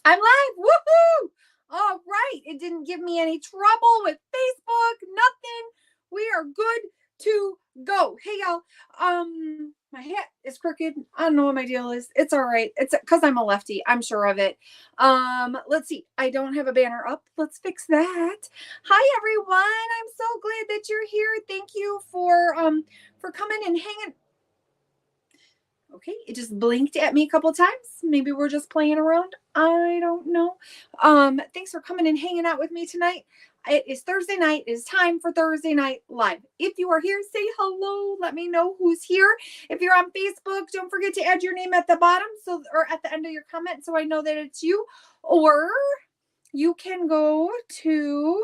I'm live. Woohoo! All right. It didn't give me any trouble with Facebook. Nothing. We are good to go. Hey y'all. My hat is crooked. I don't know what my deal is. It's all right. It's because I'm a lefty. I'm sure of it. Let's see. I don't have a banner up. Let's fix that. Hi everyone. I'm so glad that you're here. Thank you for coming and hanging. Okay, it just blinked at me a couple times. Maybe we're just playing around. I don't know. Thanks for coming and hanging out with me tonight. It is Thursday night. It is time for Thursday Night Live. If you are here, say hello. Let me know who's here. If you're on Facebook, don't forget to add your name at the bottom or at the end of your comment so I know that it's you. Or you can go to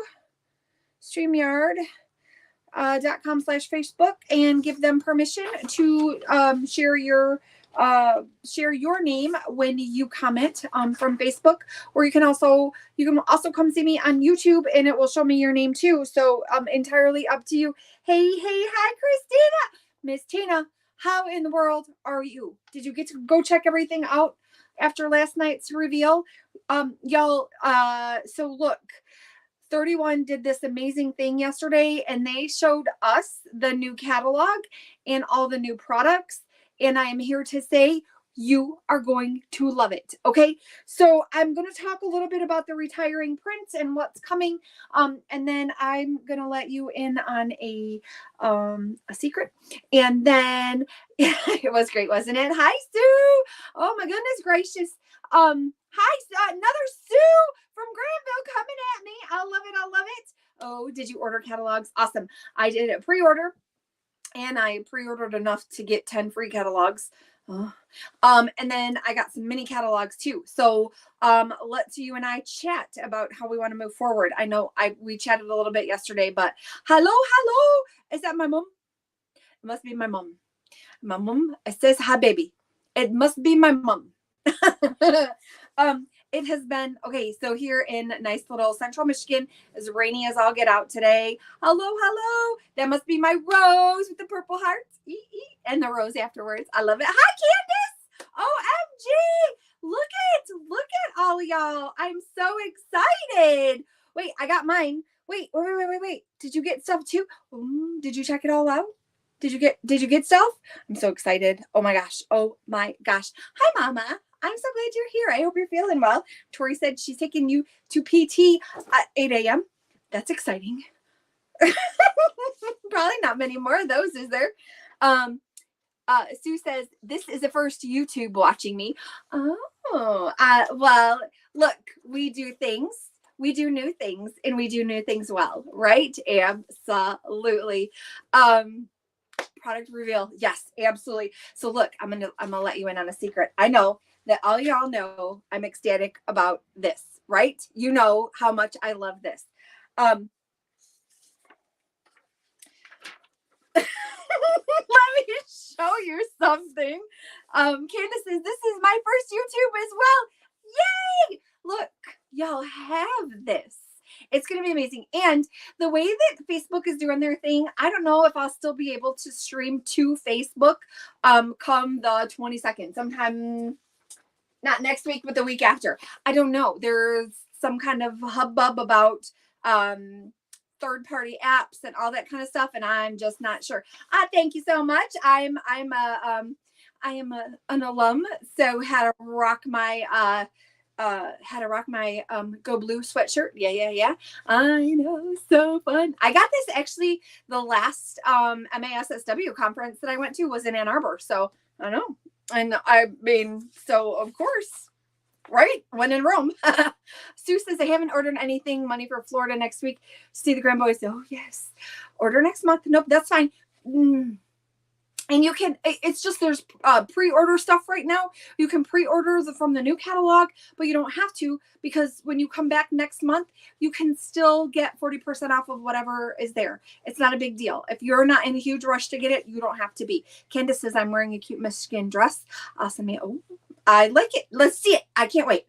StreamYard.com/Facebook and give them permission to share your name when you comment from Facebook, or you can also come see me on YouTube and it will show me your name too. So entirely up to you. Hey, hi Christina. Miss Tina, how in the world are you? Did you get to go check everything out after last night's reveal? Y'all, so look, 31 did this amazing thing yesterday and they showed us the new catalog and all the new products. And I am here to say you are going to love it. Okay. So I'm going to talk a little bit about the retiring prints and what's coming. And then I'm going to let you in on a secret. And then it was great, wasn't it? Hi, Sue. Oh my goodness gracious. Hi, another Sue from Granville coming at me. I love it. I love it. Oh, did you order catalogs? Awesome. I did a pre-order and I pre-ordered enough to get 10 free catalogs. And then I got some mini catalogs too. So let's you and I chat about how we want to move forward. I know we chatted a little bit yesterday, but hello. Is that my mom? It must be my mom. My mom, it says hi baby. It must be my mom. It has been okay. So here in nice little central Michigan, as rainy as I'll get out today. Hello. That must be my rose with the purple hearts. And the rose afterwards. I love it. Hi, Candace. OMG. Look at all y'all. I'm so excited. Wait, I got mine. Wait. Did you get stuff too? Did you check it all out? Did you get stuff? I'm so excited. Oh my gosh. Hi, Mama. I'm so glad you're here. I hope you're feeling well. Tori said she's taking you to PT at 8 a.m. That's exciting. Probably not many more of those, is there? Sue says, this is the first YouTube watching me. Oh, well, look, we do things. We do new things and we do new things well, right? Absolutely. Product reveal. Yes, absolutely. So look, I'm gonna let you in on a secret. I know that all y'all know I'm ecstatic about this, right? You know how much I love this. Let me show you something. Candace says, this is my first YouTube as well. Yay! Look, y'all have this. It's going to be amazing. And the way that Facebook is doing their thing, I don't know if I'll still be able to stream to Facebook come the 22nd, sometime not next week, but the week after. I don't know. There's some kind of hubbub about third-party apps and all that kind of stuff, and I'm just not sure. Thank you so much. I am an alum, so had to rock my Go Blue sweatshirt. Yeah. I know, so fun. I got this actually the last MASSW conference that I went to was in Ann Arbor. So I don't know. And I mean, so of course, right? When in Rome. Sue says, I haven't ordered anything. Money for Florida next week. See the Grand Boys. Oh, yes. Order next month. Nope, that's fine. And you can, it's just, there's pre-order stuff right now. You can pre-order from the new catalog, but you don't have to, because when you come back next month, you can still get 40% off of whatever is there. It's not a big deal. If you're not in a huge rush to get it, you don't have to be. Candace says, I'm wearing a cute Michigan dress. Awesome. Oh, I like it. Let's see it. I can't wait.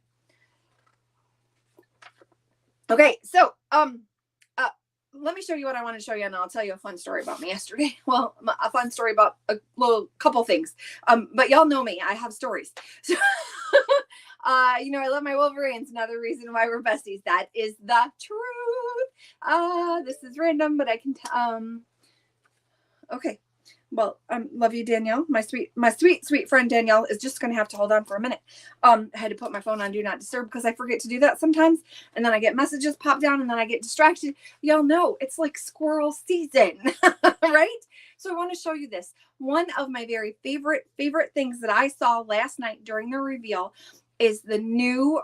Okay. So, let me show you what I want to show you, and I'll tell you a fun story about me yesterday. Well, a fun story about a couple things. But y'all know me. I have stories. So, I love my Wolverines. Another reason why we're besties. That is the truth. This is random, but I can, okay. Well, love you, Danielle. My sweet friend Danielle is just going to have to hold on for a minute. I had to put my phone on Do Not Disturb because I forget to do that sometimes. And then I get messages pop down and then I get distracted. Y'all know it's like squirrel season, right? So I want to show you this. One of my very favorite things that I saw last night during the reveal is the new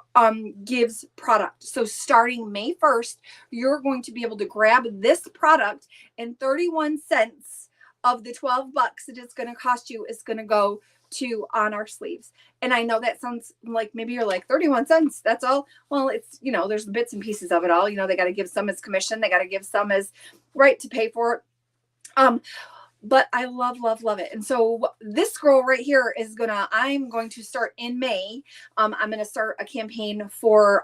Gives product. So starting May 1st, you're going to be able to grab this product, and 31 cents of the $12 that it's going to cost you is going to go to On Our Sleeves. And I know that sounds like maybe you're like 31 cents. That's all. Well, it's, there's bits and pieces of it all. They got to give some as commission. They got to give some as right to pay for it. But I love it. And so this girl right here I'm going to start in May. I'm going to start a campaign for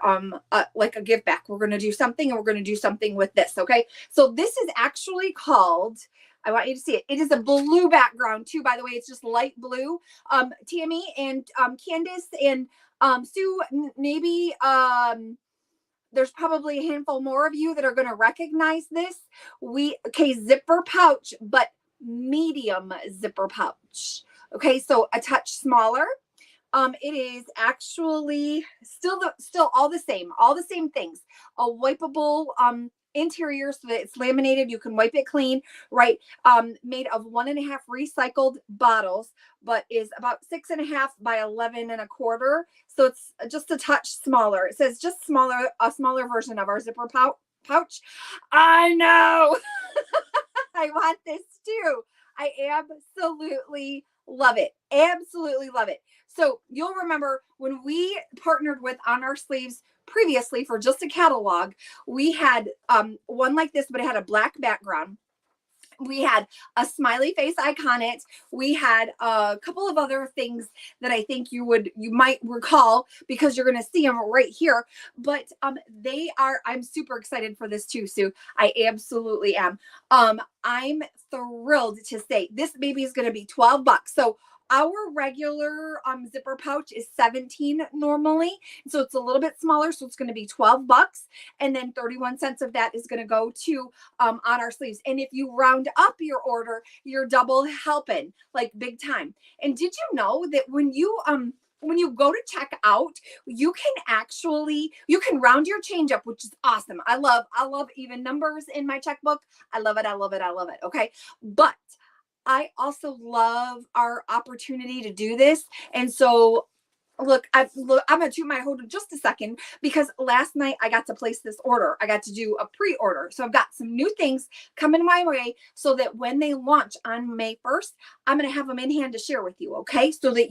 like a give back. We're going to do something, and we're going to do something with this. Okay. So this is actually called, I want you to see it. It is a blue background too, by the way. It's just light blue. Tammy and Candace and Sue, maybe there's probably a handful more of you that are going to recognize this. Zipper pouch, but medium zipper pouch. Okay, so a touch smaller. It is actually still all the same things. A wipeable interior so that it's laminated. You can wipe it clean, right? Made of 1.5 recycled bottles, but is about 6.5 by 11.25. So it's just a touch smaller. It says just a smaller version of our zipper pouch. I know. I want this too. I absolutely love it. Absolutely love it. So you'll remember when we partnered with On Our Sleeves previously for just a catalog, we had one like this, but it had a black background. We had a smiley face icon. We had a couple of other things that I think you might recall because you're going to see them right here. But I'm super excited for this too, Sue. I absolutely am. I'm thrilled to say this baby is going to be $12. So our regular zipper pouch is $17 normally. So it's a little bit smaller. So it's going to be $12. And then 31 cents of that is going to go to On Our Sleeves. And if you round up your order, you're double helping, like big time. And did you know that when you go to check out, you can round your change up, which is awesome. I love even numbers in my checkbook. I love it. Okay. But I also love our opportunity to do this. And so look, I'm going to toot my horn just a second because last night I got to place this order. I got to do a pre-order. So I've got some new things coming my way so that when they launch on May 1st, I'm going to have them in hand to share with you. Okay. So that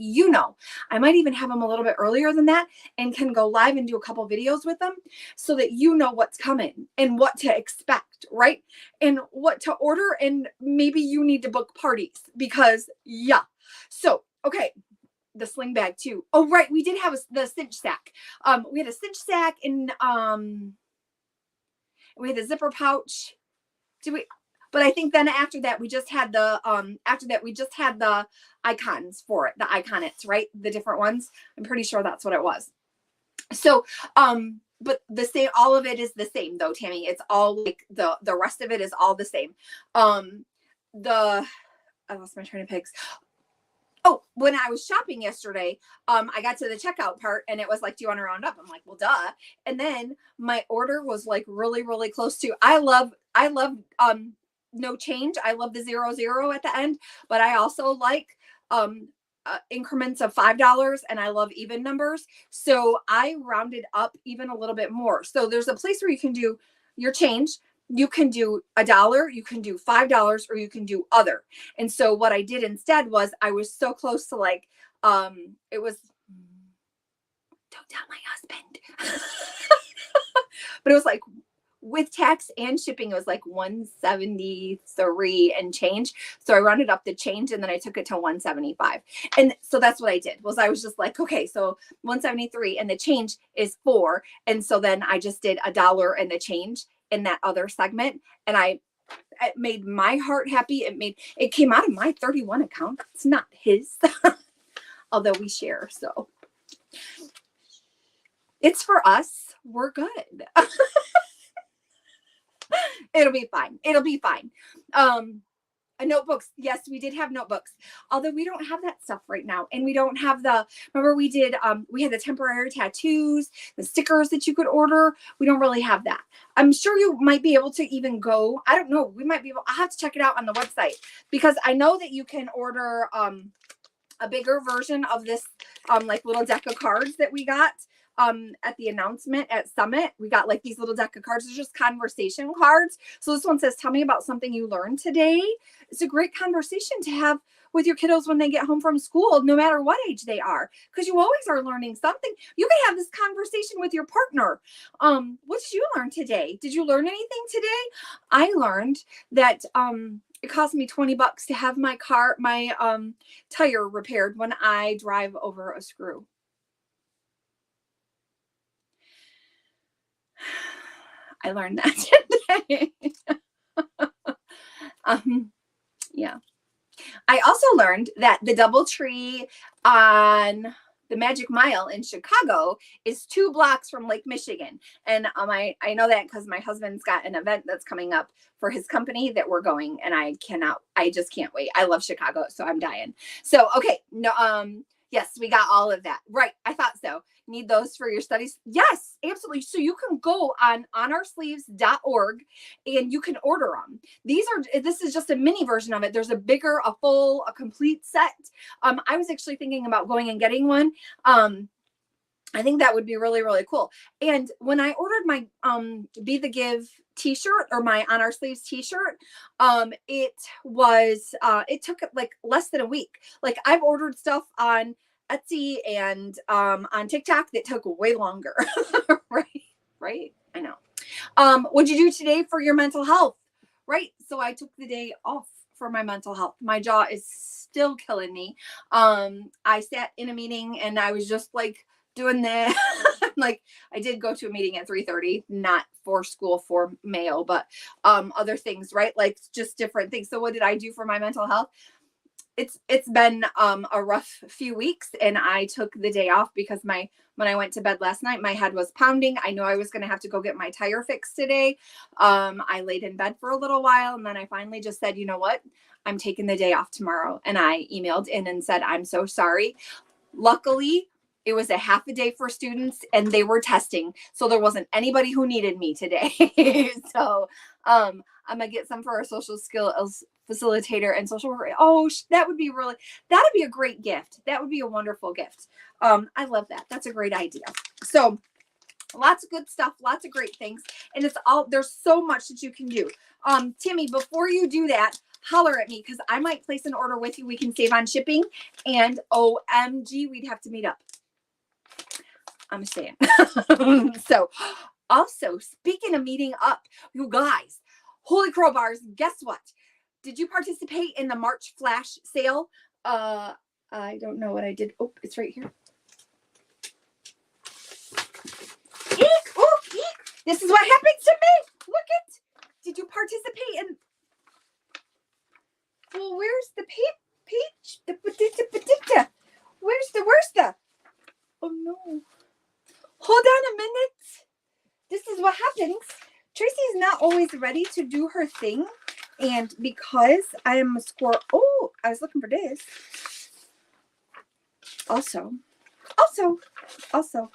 I might even have them a little bit earlier than that and can go live and do a couple videos with them so that you know what's coming and what to expect, right? And what to order. And maybe you need to book parties because So, okay. The sling bag too. Oh, right. We did have the cinch sack. We had a cinch sack and we had the zipper pouch. But I think then after that, we just had the icons for it, the iconets, right? The different ones. I'm pretty sure that's what it was. So, but the same, all of it is the same though, Tammy. It's all like the rest of it is all the same. I lost my train of pigs. Oh, when I was shopping yesterday, I got to the checkout part and it was like, do you want to round up? I'm like, well, duh. And then my order was like really, really close to, I love no change. I love the 0 at the end, but I also like, increments of $5 and I love even numbers. So I rounded up even a little bit more. So there's a place where you can do your change. You can do $1, you can do $5, or you can do other. And so what I did instead was I was so close to like, it was, don't tell my husband, but it was like with tax and shipping, it was like 173 and change. So I rounded up the change and then I took it to 175. And so that's what I did was I was just like, okay, so 173 and the change is 4. And so then I just did $1 and the change in that other segment. And it made my heart happy. It came out of my 31 account. It's not his, although we share. So It's for us. We're good. It'll be fine. It'll be fine. Notebooks. Yes, we did have notebooks, although we don't have that stuff right now. And we don't have remember we did, we had the temporary tattoos, the stickers that you could order. We don't really have that. I'm sure you might be able to even go, I don't know. We might be able, I'll have to check it out on the website, because I know that you can order, a bigger version of this, like little deck of cards that we got at the announcement at Summit. We got like these little deck of cards. They're just conversation cards. So this one says, tell me about something you learned today. It's a great conversation to have with your kiddos when they get home from school, no matter what age they are, because you always are learning something. You can have this conversation with your partner. What did you learn today? Did you learn anything today? I learned that it cost me $20 to have my tire repaired when I drive over a screw. I learned that today. Yeah. I also learned that the DoubleTree on the Magic Mile in Chicago is 2 blocks from Lake Michigan. And I know that because my husband's got an event that's coming up for his company that we're going, and I just can't wait. I love Chicago, so I'm dying. So, okay. No, yes, we got all of that. Right. I thought so. Need those for your studies? Yes, absolutely. So you can go on onoursleeves.org and you can order them. This is just a mini version of it. There's a bigger, a full, a complete set. I was actually thinking about going and getting one. I think that would be really, really cool. And when I ordered my Be the Give t-shirt, or my On Our Sleeves t-shirt, it took like less than a week. Like, I've ordered stuff on Etsy and on TikTok that took way longer. Right. I know. What'd you do today for your mental health? Right. So I took the day off for my mental health. My jaw is still killing me. I sat in a meeting and I was just like doing that. Like, I did go to a meeting at 3:30, not for school, for Mayo, but other things, right? Like, just different things. So what did I do for my mental health? It's been a rough few weeks, and I took the day off because when I went to bed last night, my head was pounding. I know I was going to have to go get my tire fixed today. I laid in bed for a little while, and then I finally just said, you know what? I'm taking the day off tomorrow. And I emailed in and said, I'm so sorry. Luckily, it was a half a day for students and they were testing. So there wasn't anybody who needed me today. So I'm going to get some for our social skills facilitator and social worker. Oh, that'd be a great gift. That would be a wonderful gift. I love that. That's a great idea. So lots of good stuff, lots of great things. And there's so much that you can do. Timmy, before you do that, holler at me, because I might place an order with you. We can save on shipping, and OMG, we'd have to meet up. I'm saying. So, also, speaking of meeting up, you guys, holy crowbars, guess what? Did you participate in the March flash sale? I don't know what I did. Oh, it's right here. Eek! Oh, eek! This is what happened to me. Look it. Did you participate in? Well, where's the page? Where's the? Oh no. Hold on a minute. This is what happens. Tracy's not always ready to do her thing. And because I am a squirrel. Oh, I was looking for this. Also.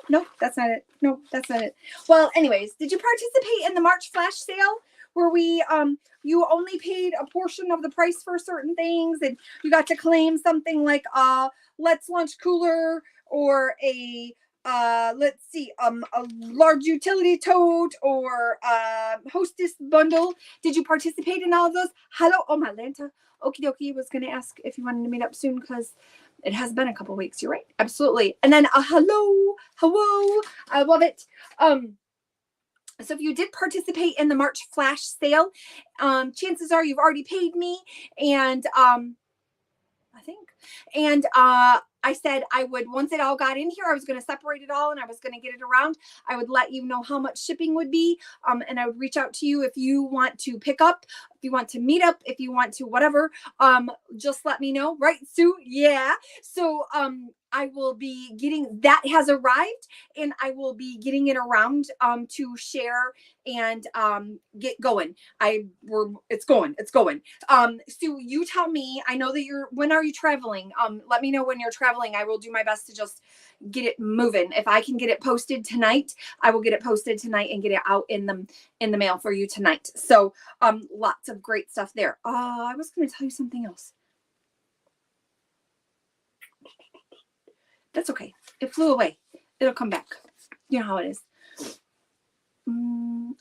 No, that's not it. No, that's not it. Well, anyways, did you participate in the March flash sale where we you only paid a portion of the price for certain things, and you got to claim something like Let's Lunch cooler, or a let's see, a large utility tote, or hostess bundle? Did you participate in all of those? Hello, oh my Lanta. Okie dokie, was going to ask if you wanted to meet up soon, because it has been a couple weeks. You're right. Absolutely. And then hello. I love it. So if you did participate in the March flash sale, chances are you've already paid me. And I think. And I said I would, once it all got in here, I was going to separate it all and I was going to get it around. I would let you know how much shipping would be. And I would reach out to you if you want to pick up, if you want to meet up, if you want to whatever. Just let me know. Right, Sue? Yeah. So I will be getting that has arrived, and I will be getting it around to share and get going. It's going. So you tell me. I know that when are you traveling? Let me know when you're traveling. I will do my best to just get it moving. If I can get it posted tonight, I will get it posted tonight and get it out in the mail for you tonight. So lots of great stuff there. I was going to tell you something else. That's okay. It flew away. It'll come back. You know how it is.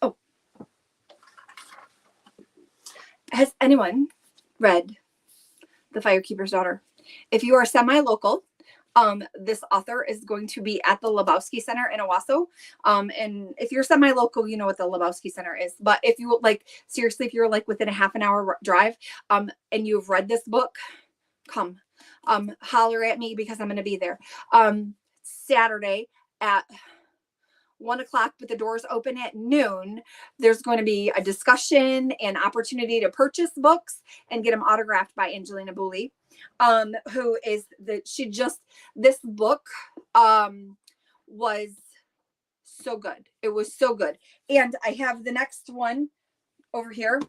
Oh. Has anyone read The Firekeeper's Daughter? If you are semi-local, this author is going to be at the Lebowski Center in Owasso. And if you're semi-local, you know what the Lebowski Center is. But if you seriously, if you're within a half an hour drive, and you've read this book, come. Holler at me because I'm going to be there. Saturday at 1 o'clock, but the doors open at noon. There's going to be a discussion and opportunity to purchase books and get them autographed by Angelina Booley, who is this book was so good. It was so good. And I have the next one over here.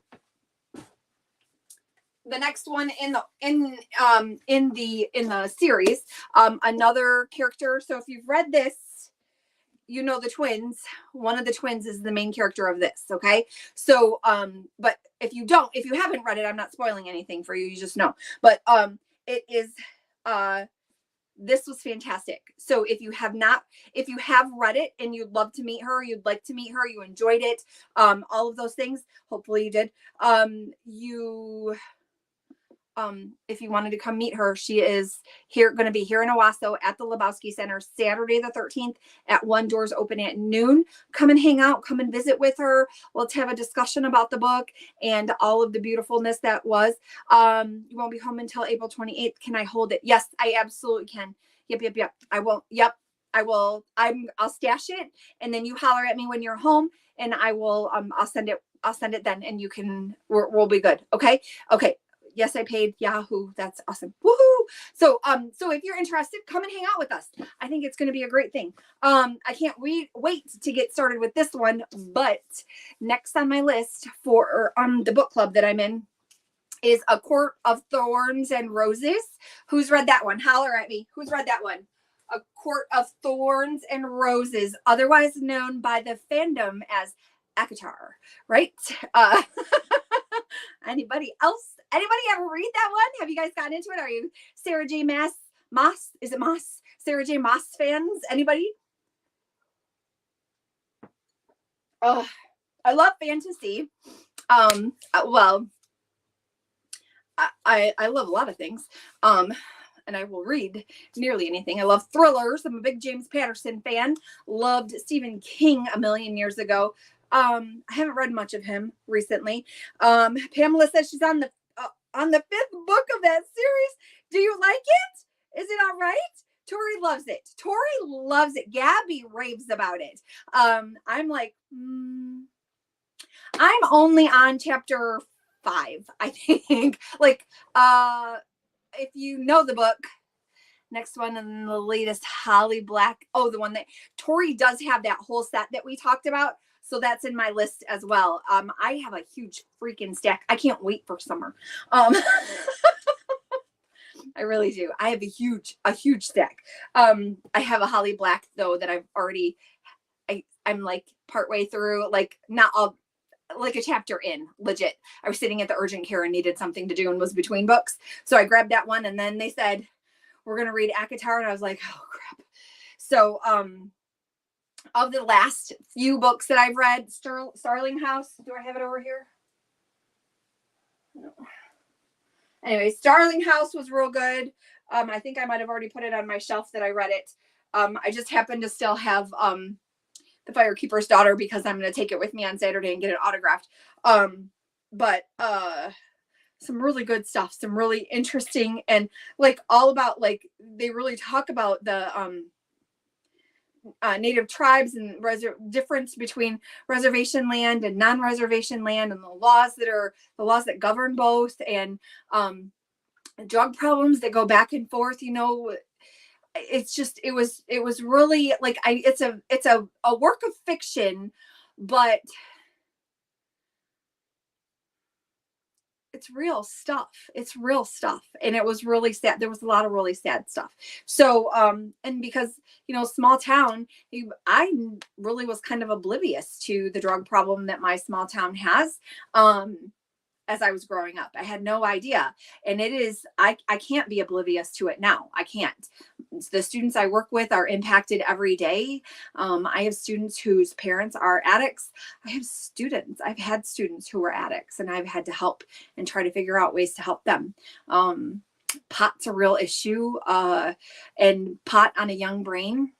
The next one in the series, another character. So if you've read this, you know the twins. One of the twins is the main character of this. Okay. So, but if you haven't read it, I'm not spoiling anything for you. You just know. But it is. This was fantastic. So if you have read it and you'd love to meet her, you'd like to meet her, you enjoyed it, all of those things. Hopefully you did. If you wanted to come meet her, she is going to be here in Owasso at the Lebowski Center, Saturday the 13th at 1, doors open at noon. Come and hang out, come and visit with her. Let's have a discussion about the book and all of the beautifulness that was. You won't be home until April 28th. Can I hold it? Yes, I absolutely can. Yep. I won't. Yep, I will. I'll stash it, and then you holler at me when you're home, and I will. I'll send it then, and you can. We'll be good. Okay. Yes, I paid Yahoo. That's awesome. Woohoo! So if you're interested, come and hang out with us. I think it's going to be a great thing. I can't wait to get started with this one. But next on my list for the book club that I'm in is A Court of Thorns and Roses. Who's read that one? Holler at me. Who's read that one? A Court of Thorns and Roses, otherwise known by the fandom as ACOTAR, right? Anybody else? Anybody ever read that one? Have you guys gotten into it? Are you Sarah J. Maas? Is it Maas? Sarah J. Maas fans? Anybody? Oh, I love fantasy. Well, I love a lot of things. And I will read nearly anything. I love thrillers. I'm a big James Patterson fan. Loved Stephen King a million years ago. I haven't read much of him recently. Pamela says she's on the 5th book of that series. Do you like it? Is it all right? Tori loves it. Gabby raves about it. I'm like, I'm only on chapter 5, I think. If you know the book, next one and the latest Holly Black. Oh, the one that Tori does have that whole set that we talked about. So that's in my list as well. I have a huge freaking stack. I can't wait for summer. I really do. I have a huge stack. I have a Holly Black though that I've already. I'm like partway through, not all, a chapter in. Legit. I was sitting at the urgent care and needed something to do and was between books, so I grabbed that one. And then they said we're gonna read ACOTAR, and I was like, oh crap. So of the last few books that I've read, Starling House. Do I have it over here? No. Anyway, Starling House was real good. I think I might have already put it on my shelf that I read it. I just happen to still have The Firekeeper's Daughter because I'm going to take it with me on Saturday and get it autographed. But some really good stuff, some really interesting, and all about they really talk about the native tribes and difference between reservation land and non-reservation land, and the laws that govern both, and drug problems that go back and forth. it's just, it was really like, it's a work of fiction, but it's real stuff. It's real stuff. And it was really sad. There was a lot of really sad stuff. So, and because, small town, I really was kind of oblivious to the drug problem that my small town has. As I was growing up, I had no idea. And it is, I can't be oblivious to it now. I can't. The students I work with are impacted every day. I have students whose parents are addicts. I've had students who were addicts, and I've had to help and try to figure out ways to help them. Pot's a real issue, and pot on a young brain.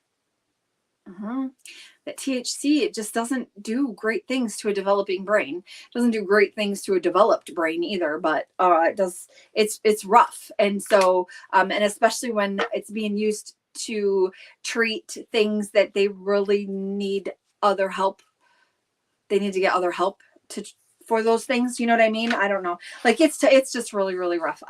That THC, it just doesn't do great things to a developing brain. It doesn't do great things to a developed brain either, but it does. It's rough. And so, and especially when it's being used to treat things that they really need other help. They need to get other help for those things. You know what I mean? I don't know. Like it's just really, really rough.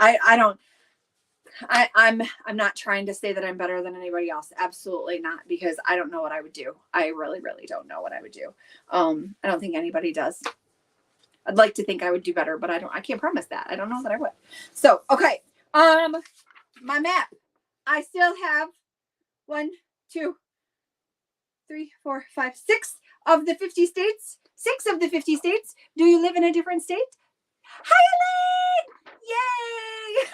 I'm not trying to say that I'm better than anybody else. Absolutely not, because I don't know what I would do. I really, really don't know what I would do. I don't think anybody does. I'd like to think I would do better, but I can't promise that. I don't know that I would. So, okay. My map. I still have 1, 2, 3, 4, 5, 6 of the 50 states. 6 of the 50 states. Do you live in a different state? Hi, Elaine! Yay!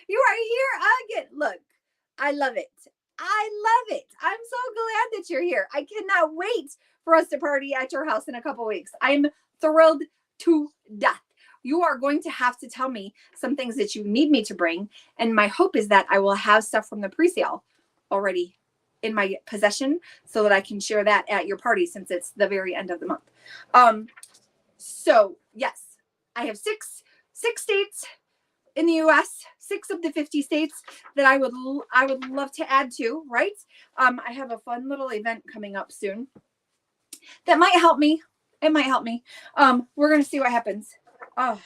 You are here again. Look, I love it. I love it. I'm so glad that you're here. I cannot wait for us to party at your house in a couple weeks. I'm thrilled to death. You are going to have to tell me some things that you need me to bring. And my hope is that I will have stuff from the pre-sale already in my possession so that I can share that at your party, since it's the very end of the month. So yes, I have six states in the US, 6 of the 50 states that I would love to add to, right? I have a fun little event coming up soon that might help me. It might help me. We're going to see what happens. Oh,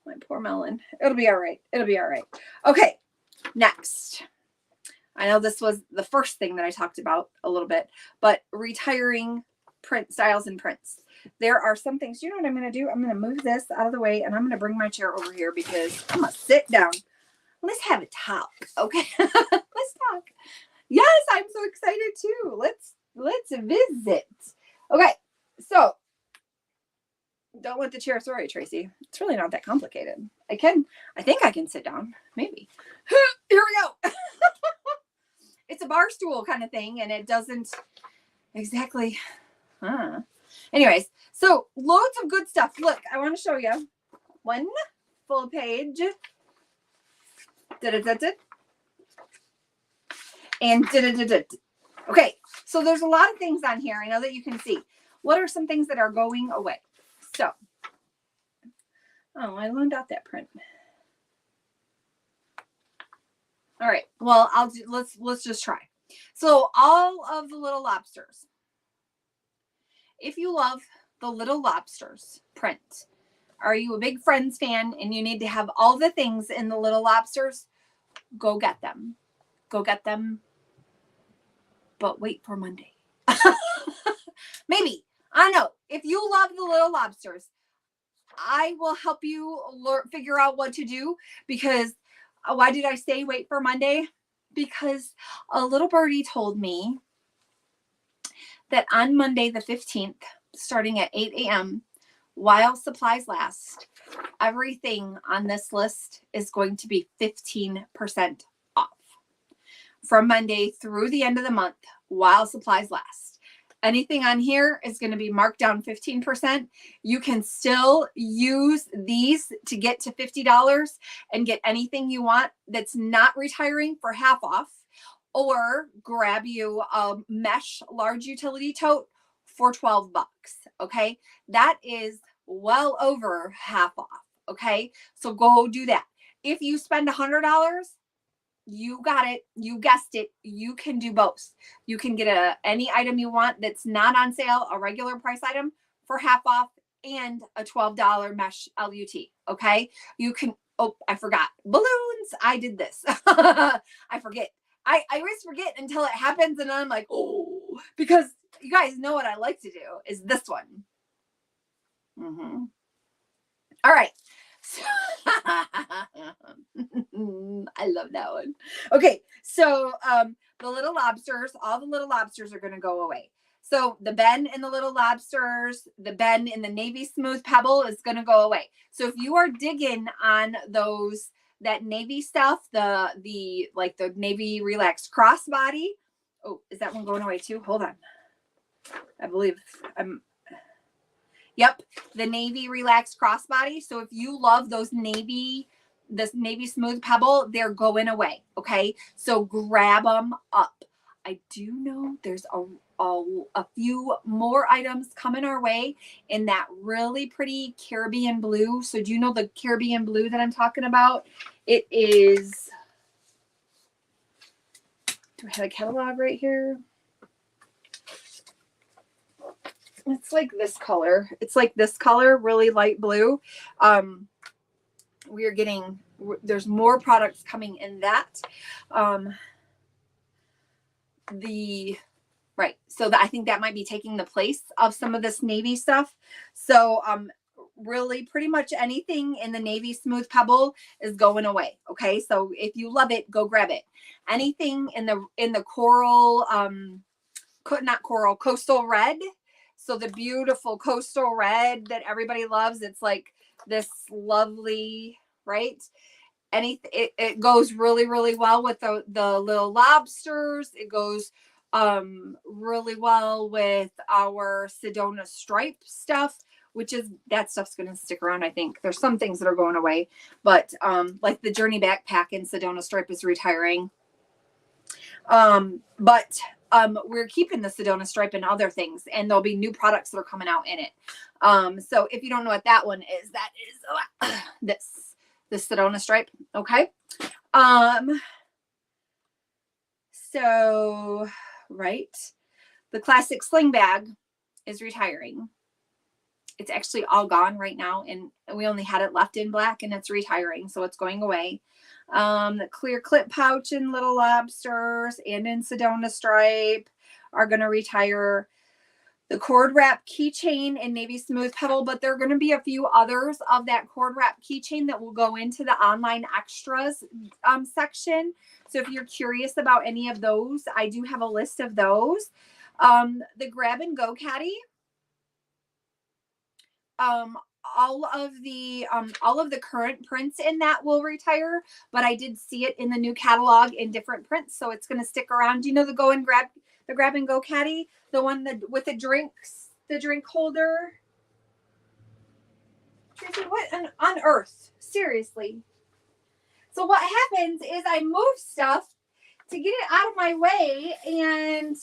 my poor melon. It'll be all right. It'll be all right. Okay. Next. I know this was the first thing that I talked about a little bit, but retiring print styles and prints. There are some things. You know what I'm going to do? I'm going to move this out of the way, and I'm going to bring my chair over here because I'm going to sit down. Let's have a talk. Okay. Let's talk. Yes, I'm so excited too. Let's visit. Okay. So don't let the chair, sorry, Tracy. It's really not that complicated. I think I can sit down. Maybe. Here we go. It's a bar stool kind of thing, and it doesn't exactly. Anyways, so loads of good stuff. Look, I want to show you one full page. And okay, so there's a lot of things on here. I know that you can see. What are some things that are going away? So, I loaned out that print. All right. Well, let's just try. So all of the little lobsters. If you love the Little Lobsters print, are you a big Friends fan and you need to have all the things in the Little Lobsters? Go get them. Go get them. But wait for Monday. Maybe. I know. If you love the Little Lobsters, I will help you figure out what to do, because why did I say wait for Monday? Because a little birdie told me that on Monday the 15th, starting at 8 a.m., while supplies last, everything on this list is going to be 15% off. From Monday through the end of the month, while supplies last. Anything on here is going to be marked down 15%. You can still use these to get to $50 and get anything you want that's not retiring for half off. Or grab you a mesh large utility tote for $12. Okay. That is well over half off. Okay. So go do that. If you spend $100, you got it. You guessed it. You can do both. You can get any item you want that's not on sale, a regular price item, for half off, and a $12 mesh LUT. Okay. You can Oh, I forgot. Balloons. I did this. I forget. I always forget until it happens, and I'm like, oh, because you guys know what I like to do is this one. All right. So, I love that one. Okay, so the little lobsters, all the little lobsters are going to go away. So the bend in the little lobsters, the bend in the navy smooth pebble is going to go away. So if you are digging on those, that navy stuff, the navy relaxed crossbody. Oh, is that one going away too? Hold on. I believe yep, the navy relaxed crossbody. So if you love those this navy smooth pebble, they're going away. Okay, so grab them up. I do know there's a few more items coming our way in that really pretty Caribbean blue. So do you know the Caribbean blue that I'm talking about? It is. Do I have a catalog right here? It's like this color. It's like this color, really light blue. We're getting, there's more products coming in that. Right. So I think that might be taking the place of some of this navy stuff. So, really pretty much anything in the navy smooth pebble is going away. Okay. So if you love it, go grab it. Anything in the coral, not coral, coastal red. So the beautiful coastal red that everybody loves, it's like this lovely, right? It goes really, really well with the little lobsters. It goes really well with our Sedona stripe stuff, which is, that stuff's going to stick around. I think there's some things that are going away, but like the Journey backpack in Sedona stripe is retiring. But we're keeping the Sedona stripe and other things, and there'll be new products that are coming out in it. So if you don't know what that one is, that is the Sedona stripe. Okay. So, right. The classic sling bag is retiring. It's actually all gone right now, and we only had it left in black, and it's retiring. So it's going away. The clear clip pouch in Little Lobsters and in Sedona stripe are going to retire. The cord wrap keychain in navy smooth pebble, but there are going to be a few others of that cord wrap keychain that will go into the online extras section. So if you're curious about any of those, I do have a list of those. The grab and go caddy. All of the current prints in that will retire, but I did see it in the new catalog in different prints, so it's going to stick around. Do you know the grab and go caddy, the one that with the drink holder? Tracy, what on earth? Seriously. So what happens is I move stuff to get it out of my way, and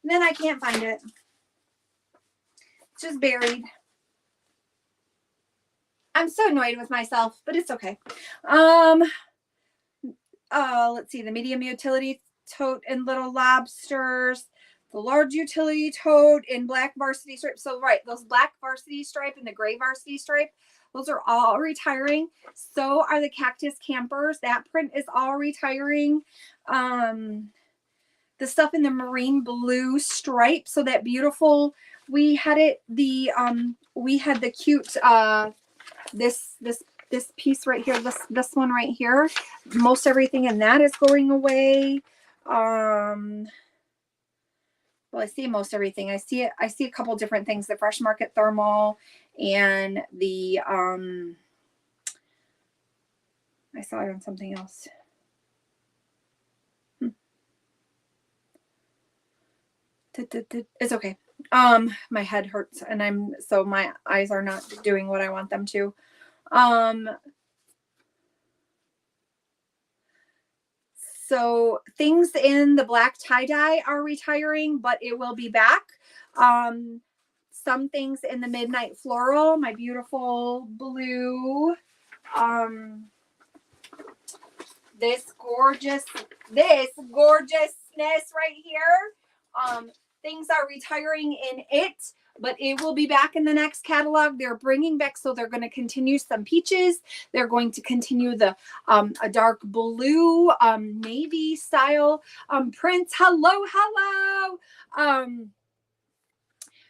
then I can't find it. It's just buried. I'm so annoyed with myself, but it's okay. Let's see, the medium utility tote in Little Lobsters, the large utility tote in black varsity stripe. So right, those black varsity stripe and the gray varsity stripe, those are all retiring. So are the cactus campers. That print is all retiring. The stuff in the marine blue stripe. So that beautiful, we had the cute, this piece right here, this one right here, most everything in that is going away. Well, I see most everything. I see a couple different things, the Fresh Market Thermal and the I saw it on something else. It's okay. My head hurts, and my eyes are not doing what I want them to. So things in the black tie-dye are retiring, but it will be back. Some things in the midnight floral, my beautiful blue, this gorgeousness right here. Things are retiring in it. but it will be back in the next catalog. They're bringing back, so they're going to continue some peaches. They're going to continue the a dark blue, navy style prints. Hello.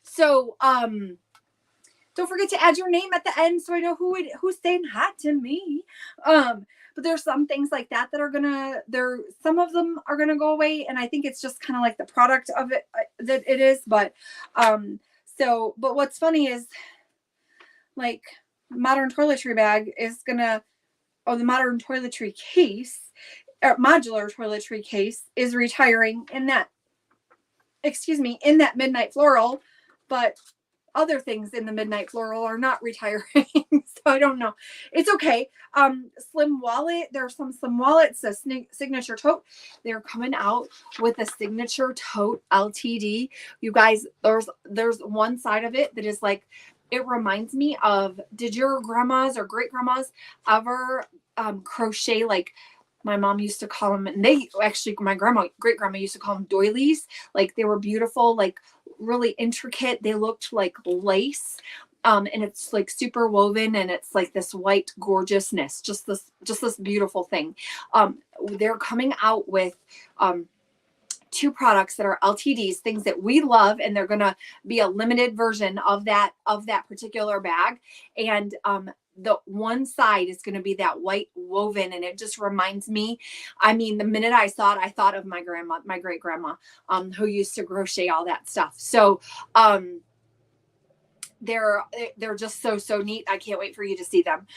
So don't forget to add your name at the end so I know who's saying hi to me. But there's some things like that that are gonna, some of them are gonna go away, and I think it's just kind of like the product of it that it is. But but what's funny is, like, modern toiletry bag is gonna, the modern toiletry case, or modular toiletry case, is retiring in that, in that midnight floral, but other things in the midnight floral are not retiring. So I don't know. It's okay. Slim wallet. There are some slim wallets, a signature tote. They're coming out with a signature tote LTD. You guys, there's one side of it that is like, it reminds me of, did your grandmas or great grandmas ever crochet, like my mom used to call them, and they actually, my great grandma used to call them doilies. Like, they were beautiful, like really intricate. They looked like lace. And it's like super woven, and it's like this white gorgeousness, just this beautiful thing. They're coming out with, 2 products that are LTDs, things that we love, and they're going to be a limited version of that particular bag. And, the one side is going to be that white woven, and it just reminds me, I mean, the minute I saw it, I thought of my grandma, my great grandma, who used to crochet all that stuff. So, they're just so neat. I can't wait for you to see them.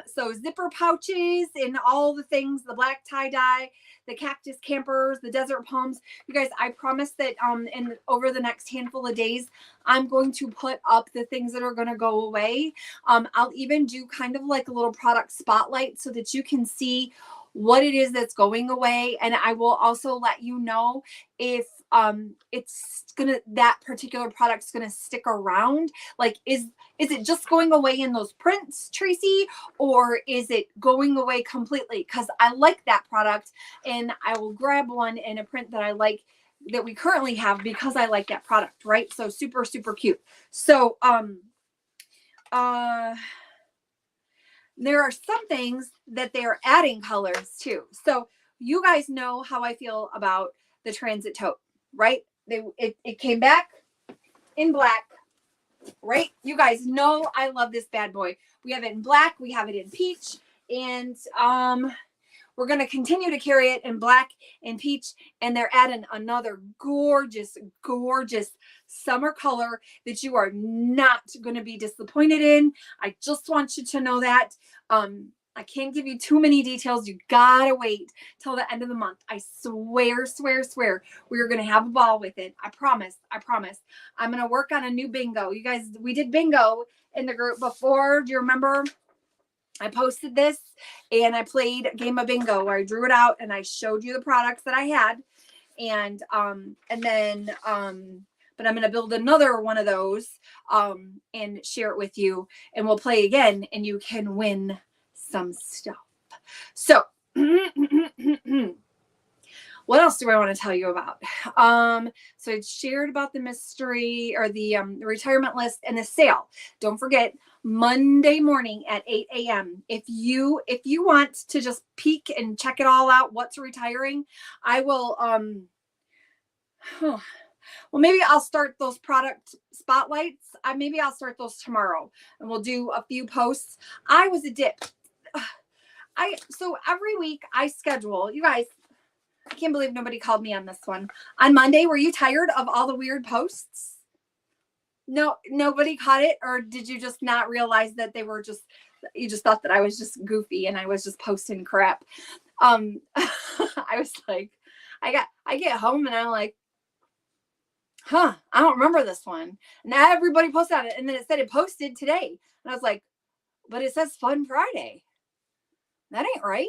So zipper pouches and all the things, the black tie-dye, the cactus campers, the desert palms. You guys, I promise that in over the next handful of days, I'm going to put up the things that are going to go away. I'll even do kind of like a little product spotlight so that you can see what it is that's going away. And I will also let you know if that particular product's gonna stick around. Like, is it just going away in those prints, Tracy, or is it going away completely? Because I like that product, and I will grab one in a print that I like, that we currently have, because I like that product, right? So super cute. So there are some things that they're adding colors to. So you guys know how I feel about the transit tote, right? It came back in black, right? You guys know I love this bad boy. We have it in black, we have it in peach, and we're going to continue to carry it in black and peach, and they're adding another gorgeous summer color that you are not going to be disappointed in. I just want you to know that. I can't give you too many details. You gotta wait till the end of the month. I swear, we are gonna have a ball with it. I promise. I'm gonna work on a new bingo. You guys, we did bingo in the group before. Do you remember? I posted this and I played a game of bingo where I drew it out and I showed you the products that I had. And then but I'm going to build another one of those and share it with you, and we'll play again, and you can win some stuff. So what else do I want to tell you about? So I shared about the mystery, or the retirement list and the sale. Don't forget, Monday morning at 8 a.m. If you want to just peek and check it all out, what's retiring, I will, well, maybe I'll start those product spotlights. Maybe I'll start those tomorrow, and we'll do a few posts. I was a dip. So every week I schedule, you guys, I can't believe nobody called me on this one. On Monday, were you tired of all the weird posts? No, nobody caught it? Or did you just not realize that they were just, you just thought that I was just goofy and I was just posting crap? I was like, I get home and I'm like, I don't remember this one. Now everybody posted on it, and then it said it posted today. And I was like, but it says Fun Friday. That ain't right.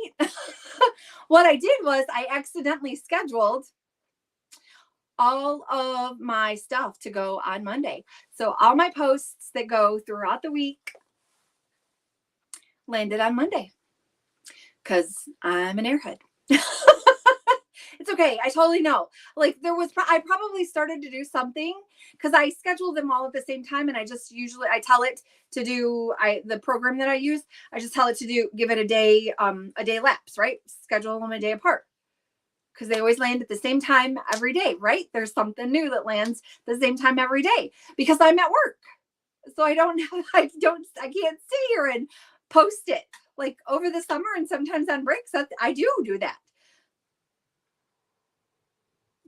What I did was I accidentally scheduled all of my stuff to go on Monday. So all my posts that go throughout the week landed on Monday, because I'm an airhead. It's okay. I totally know. Like I probably started to do something because I schedule them all at the same time. And I just usually, I tell it to do, the program that I use, I just tell it to give it a day lapse, right? Schedule them a day apart. Because they always land at the same time every day, right? There's something new that lands the same time every day because I'm at work. So I can't sit here and post it like over the summer and sometimes on breaks. I do that.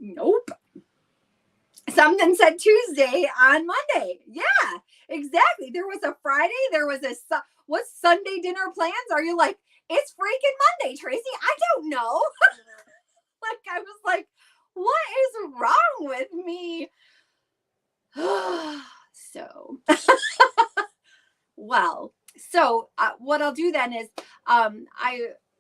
Nope. Something said Tuesday on Monday. Yeah, exactly. There was a Friday. There was what's Sunday dinner plans? Are you like, it's freaking Monday, Tracy? I don't know. Like, I was like, what is wrong with me? So, well, so what I'll do then is,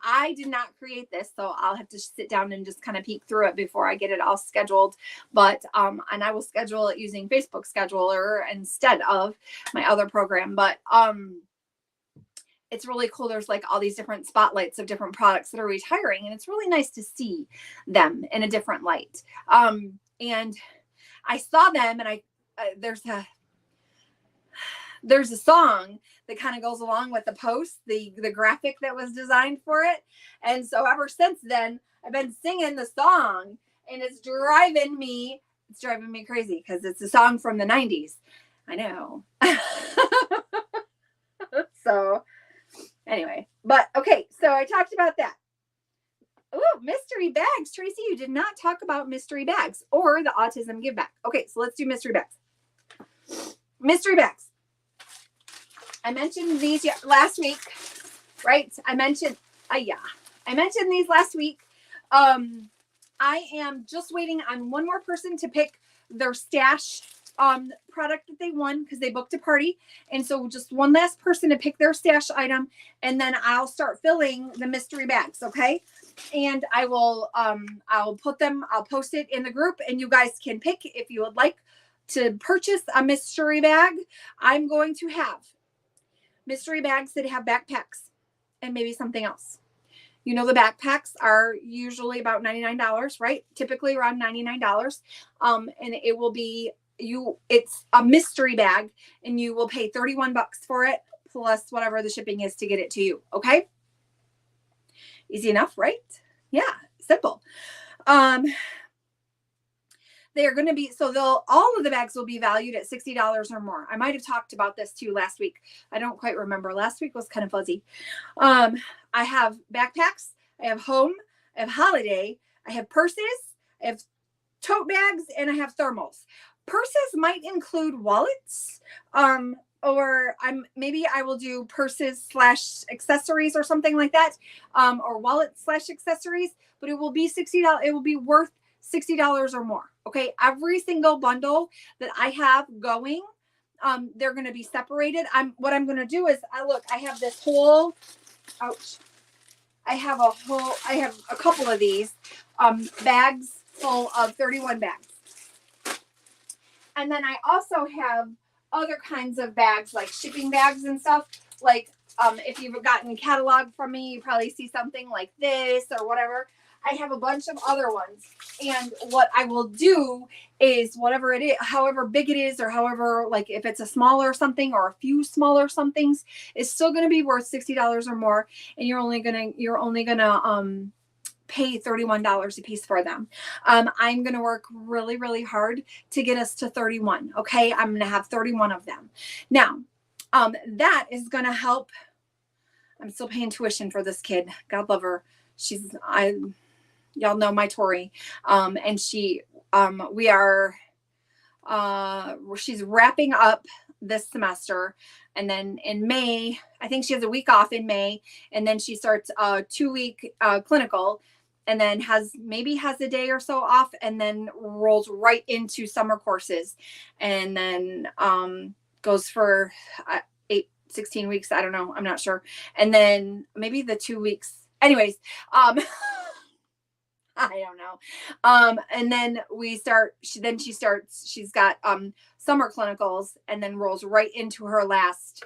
I did not create this, so I'll have to sit down and just kind of peek through it before I get it all scheduled. But, and I will schedule it using Facebook Scheduler instead of my other program. But, it's really cool. There's like all these different spotlights of different products that are retiring, and it's really nice to see them in a different light. And I saw them, and there's a song that kind of goes along with the post, the graphic that was designed for it. And so ever since then, I've been singing the song, and it's driving me crazy because it's a song from the 90s. I know. So anyway, but okay, so I talked about that. Oh, mystery bags. Tracy, you did not talk about mystery bags or the autism give back. Okay, so let's do mystery bags. Mystery bags. I mentioned these last week, right? I mentioned these last week. I am just waiting on one more person to pick their stash product that they won because they booked a party. And so just one last person to pick their stash item, and then I'll start filling the mystery bags. Okay. And I will, I'll post it in the group, and you guys can pick if you would like to purchase a mystery bag. I'm going to have mystery bags that have backpacks and maybe something else. You know, the backpacks are usually about $99, right? Typically around $99. And it will be, it's a mystery bag, and you will pay $31 for it plus whatever the shipping is to get it to you. Okay. Easy enough, right? Yeah. Simple. They are going to be, all of the bags will be valued at $60 or more. I might've talked about this too last week. I don't quite remember. Last week was kind of fuzzy. I have backpacks. I have home. I have holiday. I have purses. I have tote bags, and I have thermals. Purses might include wallets, or maybe I will do purses / accessories or something like that, or wallet / accessories. But it will be $60. It will be worth $60 or more. Okay, every single bundle that I have going, they're going to be separated. What I'm going to do is, I have this whole. Ouch. I have a couple of these bags full of 31 bags. And then I also have other kinds of bags, like shipping bags and stuff. Like if you've gotten a catalog from me, you probably see something like this or whatever. I have a bunch of other ones. And what I will do is whatever it is, however big it is, or however, like if it's a smaller something or a few smaller somethings, it's still going to be worth $60 or more. And you're only going to pay $31 a piece for them. I'm going to work really, really hard to get us to 31. Okay. I'm going to have 31 of them. Now, that is going to help. I'm still paying tuition for this kid. God love her. Y'all know my Tori. And she's wrapping up this semester. And then in May, I think she has a week off in May. And then she starts a 2-week clinical, and then has a day or so off, and then rolls right into summer courses, and then goes for 16 weeks. I don't know. I'm not sure. And then maybe the 2 weeks. Anyways, I don't know. And then she's got summer clinicals, and then rolls right into her last,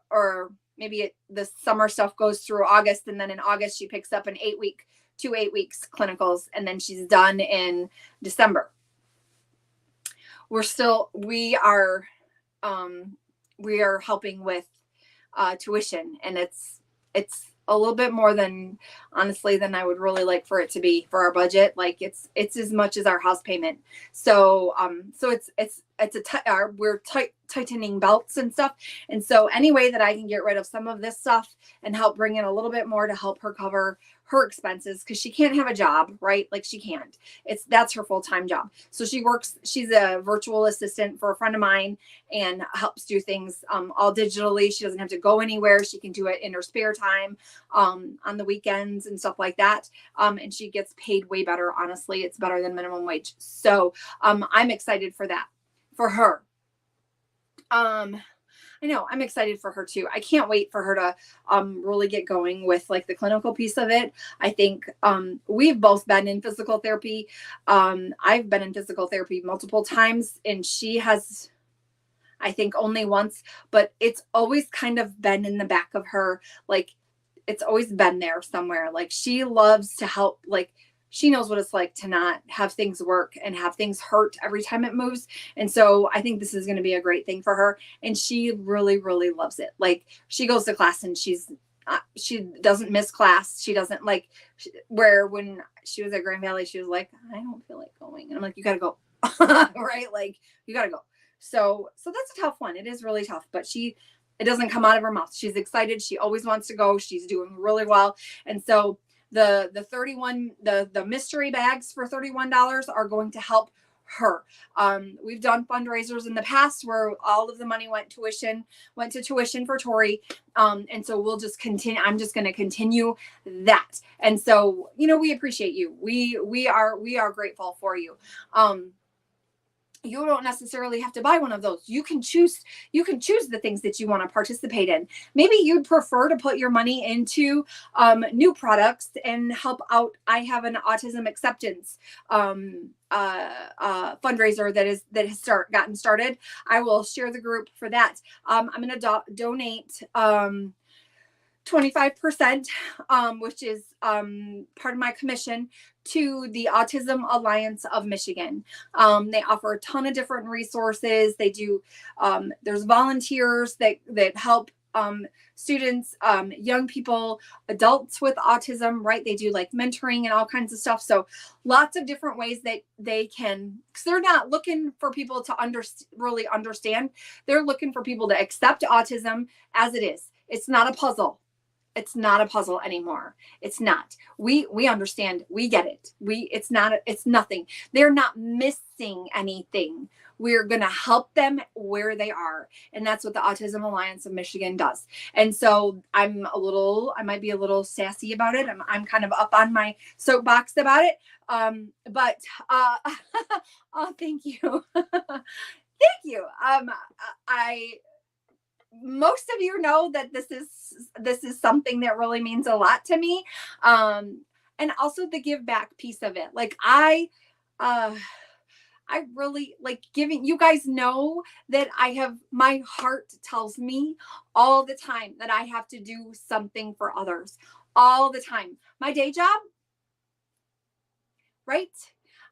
or maybe the summer stuff goes through August. And then in August, she picks up an 8-week 2 8 weeks clinicals, and then she's done in December. We are helping with tuition, and it's a little bit more than, honestly, than I would really like for it to be for our budget. Like it's as much as our house payment. So we're tightening belts and stuff. And so any way that I can get rid of some of this stuff and help bring in a little bit more to help her cover her expenses, because she can't have a job, right? Like she can't. That's her full-time job. So she's a virtual assistant for a friend of mine and helps do things all digitally. She doesn't have to go anywhere. She can do it in her spare time, on the weekends and stuff like that. And she gets paid way better. Honestly, it's better than minimum wage. So I'm excited for that, for her. I know I'm excited for her too. I can't wait for her to really get going with like the clinical piece of it. I think we've both been in physical therapy. I've been in physical therapy multiple times, and she has, I think, only once, but it's always kind of been in the back of her. Like it's always been there somewhere. Like she loves to help. Like she knows what it's like to not have things work and have things hurt every time it moves. And so I think this is going to be a great thing for her. And she really, really loves it. Like she goes to class and she doesn't miss class. She doesn't where when she was at Grand Valley, she was like, I don't feel like going. And I'm like, you got to go. Right? Like you got to go. So that's a tough one. It is really tough, but it doesn't come out of her mouth. She's excited. She always wants to go. She's doing really well. And so the mystery bags for $31 are going to help her. We've done fundraisers in the past where all of the money went to tuition for Tori. And so we'll just continue. I'm just going to continue that. And so, we appreciate you. We are grateful for you. You don't necessarily have to buy one of those. You can choose the things that you want to participate in. Maybe you'd prefer to put your money into new products and help out. I have an autism acceptance fundraiser that has gotten started. I will share the group for that. I'm going to donate 25%, which is part of my commission, to the Autism Alliance of Michigan. They offer a ton of different resources. They do, there's volunteers that help students, young people, adults with autism, right? They do like mentoring and all kinds of stuff. So lots of different ways that they can, because they're not looking for people to really understand. They're looking for people to accept autism as it is. It's not a puzzle. It's not a puzzle anymore. It's not. We understand. We get it. It's nothing. They're not missing anything. We're going to help them where they are. And that's what the Autism Alliance of Michigan does. And so I might be a little sassy about it. I'm kind of up on my soapbox about it. But oh, thank you. Thank you. Most of you know that this is something that really means a lot to me. And also the give back piece of it. Like I really like giving. You guys know that my heart tells me all the time that I have to do something for others all the time. My day job, right?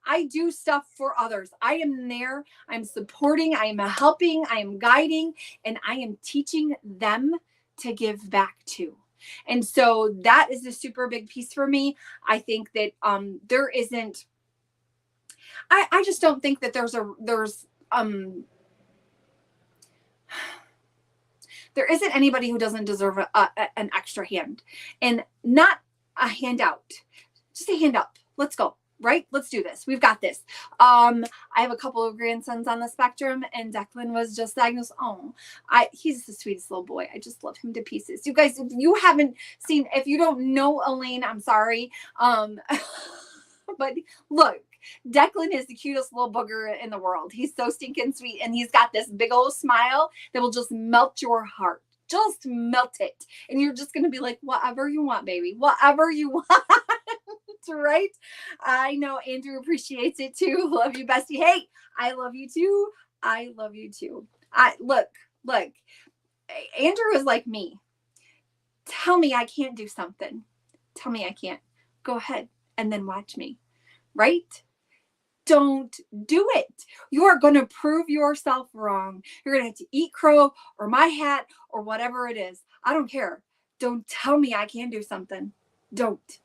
I do stuff for others. I am there. I'm supporting. I am helping. I am guiding, and I am teaching them to give back too. And so that is a super big piece for me. I think that there isn't. I just don't think that there isn't anybody who doesn't deserve an extra hand, and not a handout, just a hand up. Let's go. Right? Let's do this. We've got this. I have a couple of grandsons on the spectrum, and Declan was just diagnosed. Oh, he's the sweetest little boy. I just love him to pieces. You guys, if you don't know Elaine, I'm sorry. But look, Declan is the cutest little booger in the world. He's so stinking sweet, and he's got this big old smile that will just melt your heart. Just melt it. And you're just going to be like, whatever you want, baby. Whatever you want. Right? I know Andrew appreciates it too. Love you, bestie. Hey, I love you too. I love you too. Look, Andrew is like me. Tell me I can't do something. Tell me I can't. Go ahead. and then watch me, right? Don't do it. You are going to prove yourself wrong. You're going to have to eat crow or my hat or whatever it is. I don't care. Don't tell me I can't do something. Don't.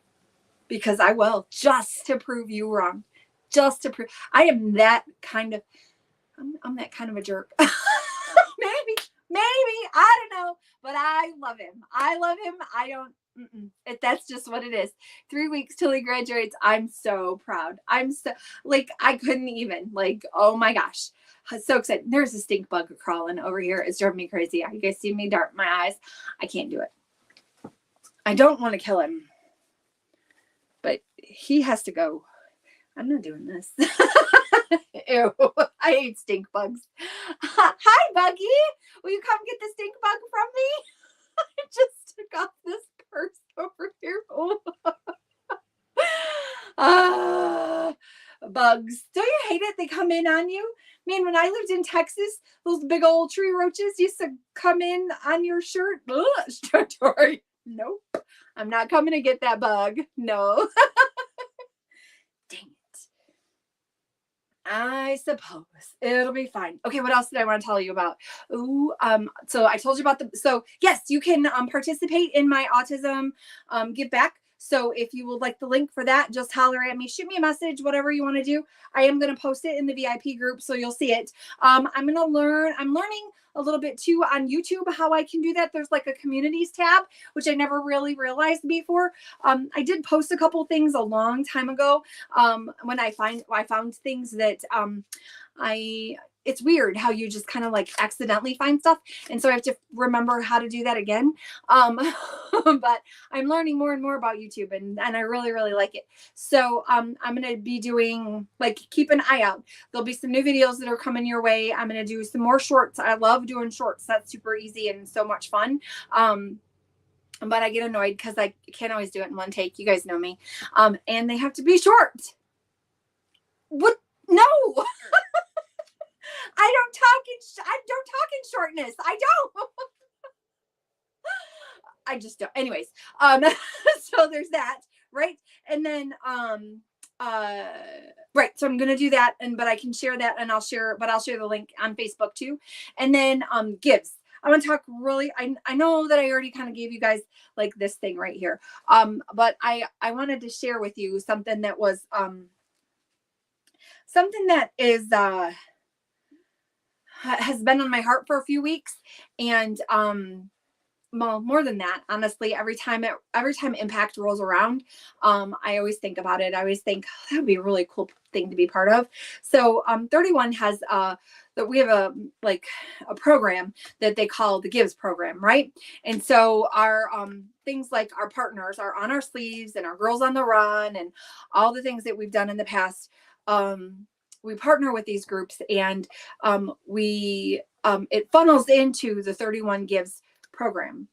Because I will, just to prove you wrong. Just to prove. I am that kind of, I'm that kind of a jerk. maybe, I don't know, but I love him. I love him. I don't, that's just what it is. 3 weeks till he graduates. I'm so proud. I'm so, like, I couldn't even, like, oh my gosh. I'm so excited. There's a stink bug crawling over here. It's driving me crazy. You guys see me dart my eyes? I can't do it. I don't want to kill him, but he has to go. I'm not doing this. Ew, I hate stink bugs. Hi, Buggy. Will you come get the stink bug from me? I just took off this purse over here. Bugs. Don't you hate it? They come in on you. Man, when I lived in Texas, those big old tree roaches used to come in on your shirt. Ugh, nope. I'm not coming to get that bug. No. Dang it. I suppose it'll be fine. Okay, what else did I want to tell you about? So I told you about yes, you can participate in my autism give back. So if you would like the link for that, just holler at me, shoot me a message, whatever you want to do. I am going to post it in the VIP group, so you'll see it. I'm learning a little bit too on YouTube how I can do that. There's like a communities tab, which I never really realized before. I did post a couple things a long time ago when I found things that it's weird how you just kind of like accidentally find stuff. And so I have to remember how to do that again. But I'm learning more and more about YouTube and I really, really like it. So I'm going to be doing, like, keep an eye out. There'll be some new videos that are coming your way. I'm going to do some more shorts. I love doing shorts. That's super easy and so much fun. But I get annoyed because I can't always do it in one take. You guys know me. And they have to be short. What? No. I don't talk in shortness. I don't. I just don't. Anyways, so there's that, right? And then, right. So I'm gonna do that, but I can share that, and I'll share the link on Facebook too. And then, gives. I want to talk really. I know that I already kind of gave you guys like this thing right here. But I wanted to share with you something that was something that is has been on my heart for a few weeks. And well, more than that, honestly, every time Impact rolls around, I always think about it. I always think, oh, that would be a really cool thing to be part of. So 31 has that we have a program that they call the Gives program, right? And so our things like our partners are on our sleeves, and our Girls on the Run, and all the things that we've done in the past. We partner with these groups, and it funnels into the 31 Gives program.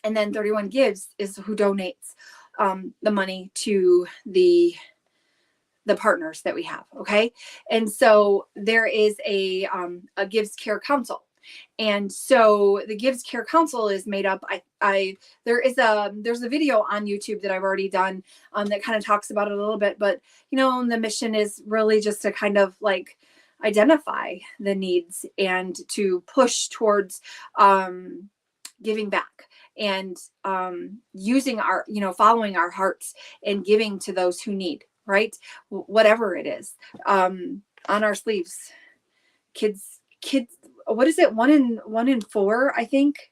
And then 31 Gives is who donates the money to the partners that we have. Okay. And so there is a Gives Care Council. And so the Gives Care Council is made up. There's a video on YouTube that I've already done that kind of talks about it a little bit, but the mission is really just to kind of like identify the needs and to push towards giving back and using our, following our hearts and giving to those who need, right? Whatever it is, on our sleeves, kids, what is it? 1 in 4, I think.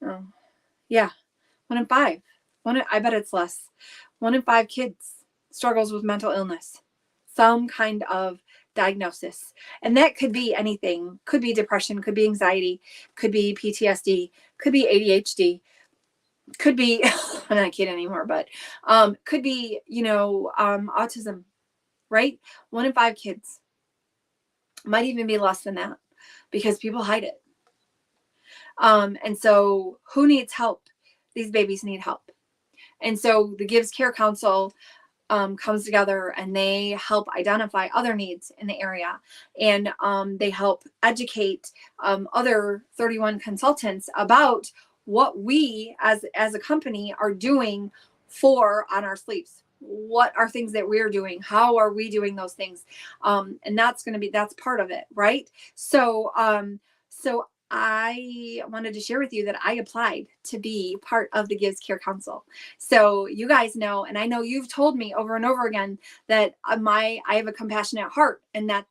Oh, yeah. 1 in 5. I bet it's less. 1 in 5 kids struggles with mental illness, some kind of diagnosis. And that could be anything. Could be depression, could be anxiety, could be PTSD, could be ADHD, could be, I'm not kidding anymore, but could be, autism, right? 1 in 5 kids. Might even be less than that because people hide it. And so who needs help? These babies need help. And so the Gives Care Council comes together, and they help identify other needs in the area, and they help educate other 31 consultants about what we as a company are doing for On Our Sleeves. what are things that we're doing? How are we doing those things? And that's part of it, right? So, so I wanted to share with you that I applied to be part of the Gives Care Council. So you guys know, and I know you've told me over and over again that I have a compassionate heart, and that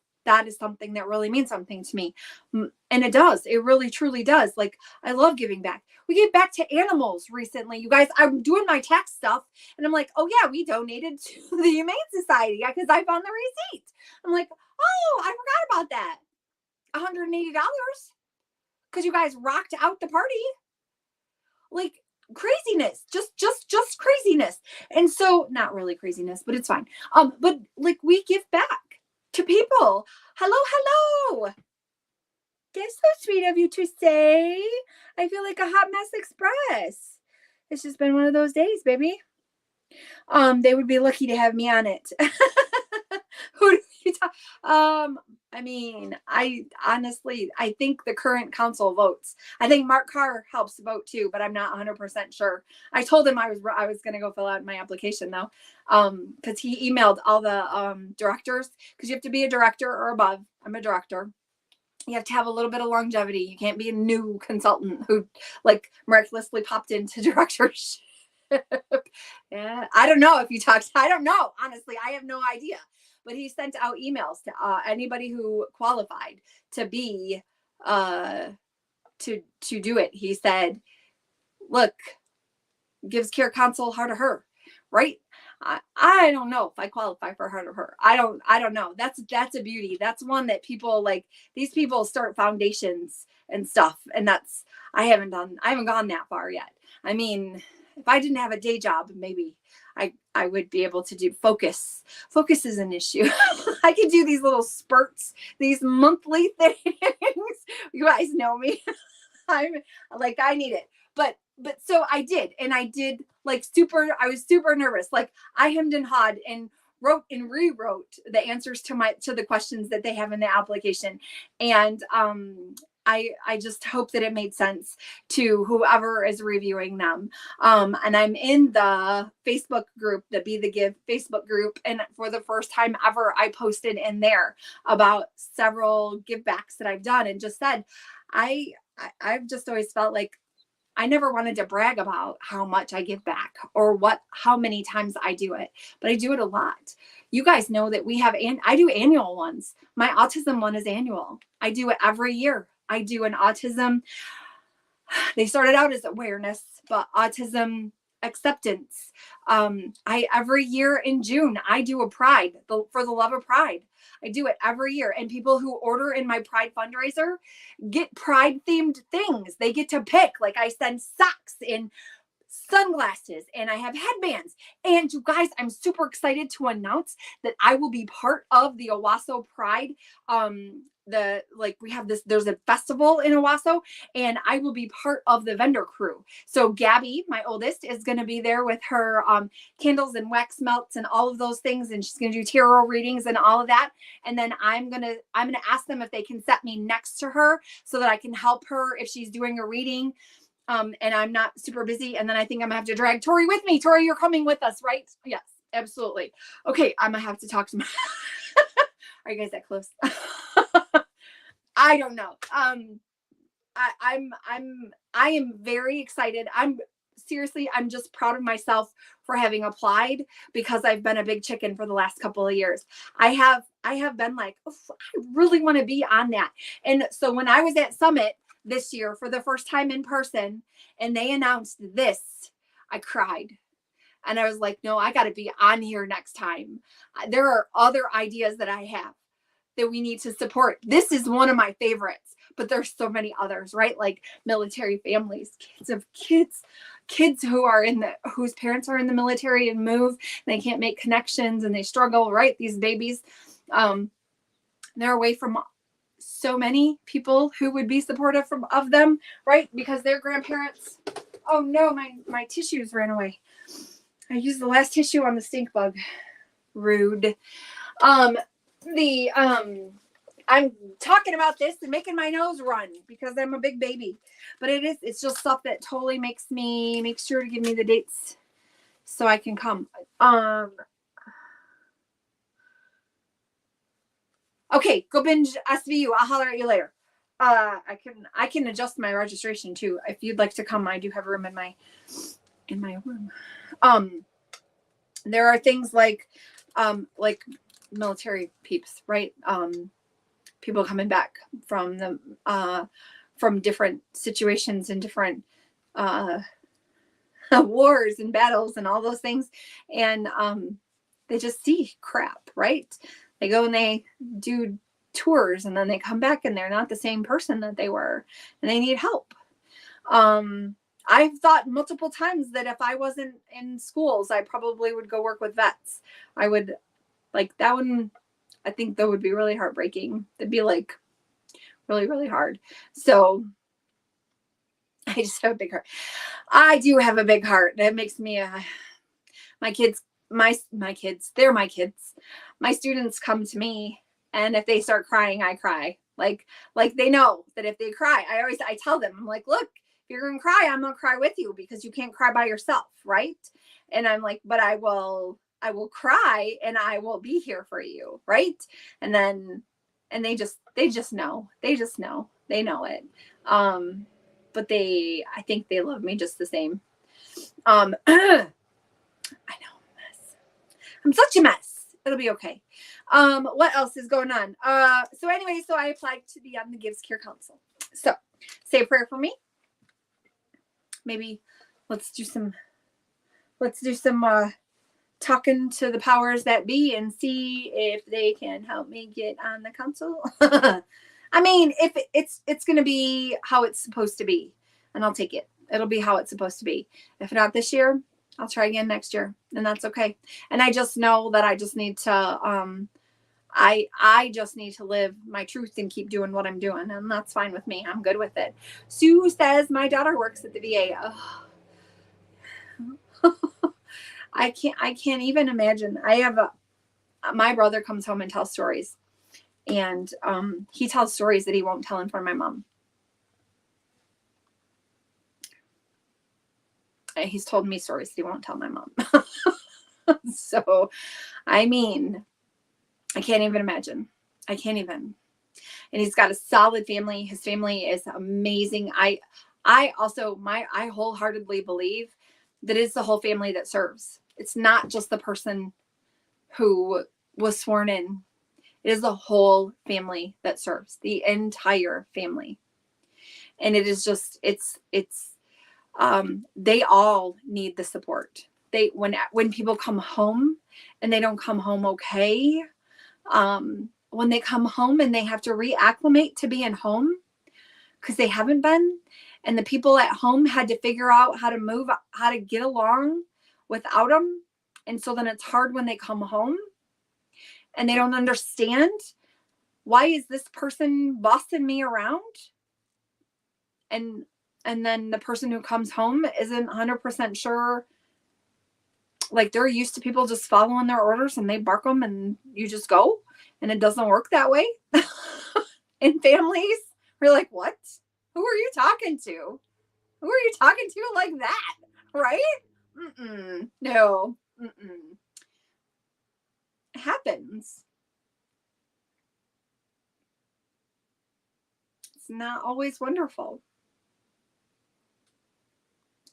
is something that really means something to me. And it does. It really, truly does. Like, I love giving back. We gave back to animals recently. You guys, I'm doing my tax stuff, and I'm like, oh yeah, we donated to the Humane Society because I found the receipt. I'm like, oh, I forgot about that. $180 because you guys rocked out the party. Like, craziness, just craziness. And so, not really craziness, but it's fine. But like, we give back to people. Hello. That's so sweet of you to say. I feel like a hot mess express. It's just been one of those days, baby. They would be lucky to have me on it. Who do you talk? I mean, I honestly think the current council votes. I think Mark Carr helps vote too, but I'm not 100% sure. I told him I was going to go fill out my application though, because he emailed all the directors, because you have to be a director or above. I'm a director. You have to have a little bit of longevity. You can't be a new consultant who like miraculously popped into directorship. Yeah, I don't know if you talked. I don't know. Honestly, I have no idea. But he sent out emails to anybody who qualified to be to do it. He said, "Look, Gives Care Council, Heart of Her, right? I don't know if I qualify for Heart of Her. I don't know. That's a beauty. That's one that people like. These people start foundations and stuff, and I haven't gone that far yet. I mean, if I didn't have a day job, maybe I would be able to do focus. Focus is an issue. I could do these little spurts, these monthly things. You guys know me. I'm like, I need it. But so I did, and I did like I was super nervous. Like, I hemmed and hawed and wrote and rewrote the answers to the questions that they have in the application. And I just hope that it made sense to whoever is reviewing them. And I'm in the Facebook group, the Be the Give Facebook group. And for the first time ever, I posted in there about several give backs that I've done, and just said, I've just always felt like I never wanted to brag about how much I give back or how many times I do it, but I do it a lot. You guys know that I do annual ones. My autism one is annual. I do it every year. I do an autism. They started out as awareness, but autism acceptance. Every year in June, I do a Pride for the love of Pride. I do it every year. And people who order in my Pride fundraiser get Pride themed things. They get to pick. Like, I send socks and sunglasses, and I have headbands. And you guys, I'm super excited to announce that I will be part of the Owasso Pride. We have there's a festival in Owasso, and I will be part of the vendor crew. So Gabby, my oldest, is going to be there with her candles and wax melts and all of those things, and she's going to do tarot readings and all of that. And then I'm gonna ask them if they can set me next to her so that I can help her if she's doing a reading. And I'm not super busy. And then I think I'm gonna have to drag Tori with me. Tori, you're coming with us, right? Yes, absolutely. Okay, I'm gonna have to talk to my Are you guys that close? I don't know. I am very excited. I'm just proud of myself for having applied, because I've been a big chicken for the last couple of years. I have been like, oh, I really want to be on that. And so when I was at Summit this year for the first time in person, and they announced this, I cried. And I was like, no, I got to be on here next time. There are other ideas that I have that we need to support. This is one of my favorites, but there's so many others, right? Like military families, kids who are whose parents are in the military and move, and they can't make connections and they struggle, right? These babies, they're away from so many people who would be supportive of them, right? Because their grandparents, oh no, my tissues ran away. I used the last tissue on the stink bug. Rude. I'm talking about this and making my nose run because I'm a big baby, but it's just stuff that totally makes sure to give me the dates so I can come. Okay, go binge SVU. I'll holler at you later. I can adjust my registration too. If you'd like to come, I do have room in my room. There are things like military peeps, right? People coming back from the from different situations and different wars and battles and all those things, and they just see crap, right? They go and they do tours, and then they come back and they're not the same person that they were, and they need help. I've thought multiple times that if I wasn't in schools, I probably would go work with vets. I would like that one. I think that would be really heartbreaking. It'd be like really, really hard. So I just have a big heart. I do have a big heart. That makes me my kids, they're my kids. My students come to me, and if they start crying, I cry. Like they know that if they cry, I tell them, I'm like, look, if you're going to cry, I'm going to cry with you, because you can't cry by yourself. Right. And I'm like, but I will cry, and I will be here for you. Right. And they just know, they know it. But I think they love me just the same. I know I'm such a mess. It'll be okay. What else is going on? So anyway, so I applied to be on the Gives Care Council. So say a prayer for me. Maybe let's do some talking to the powers that be and see if they can help me get on the council. I mean, if it's going to be how it's supposed to be, and I'll take it. It'll be how it's supposed to be. If not this year, I'll try again next year, and that's okay. And I just know that I just need to, I just need to live my truth and keep doing what I'm doing, and that's fine with me. I'm good with it. Sue says my daughter works at the VA. I can't even imagine. My brother comes home and tells stories, and he tells stories that he won't tell in front of my mom. He's told me stories that he won't tell my mom. So, I mean, I can't even imagine. I can't even. And he's got a solid family. His family is amazing. I wholeheartedly believe that it's the whole family that serves. It's not just the person who was sworn in. It is the whole family that serves, the entire family. And it is just, they all need the support. When people come home and they don't come home okay, when they come home and they have to reacclimate to being home because they haven't been, and the people at home had to figure out how to get along without them. And so then it's hard when they come home and they don't understand, why is this person bossing me around? And then the person who comes home isn't 100% sure. Like, they're used to people just following their orders, and they bark them and you just go, and it doesn't work that way. In families, we're like, what? Who are you talking to? Who are you talking to like that? Right? No. It happens. It's not always wonderful.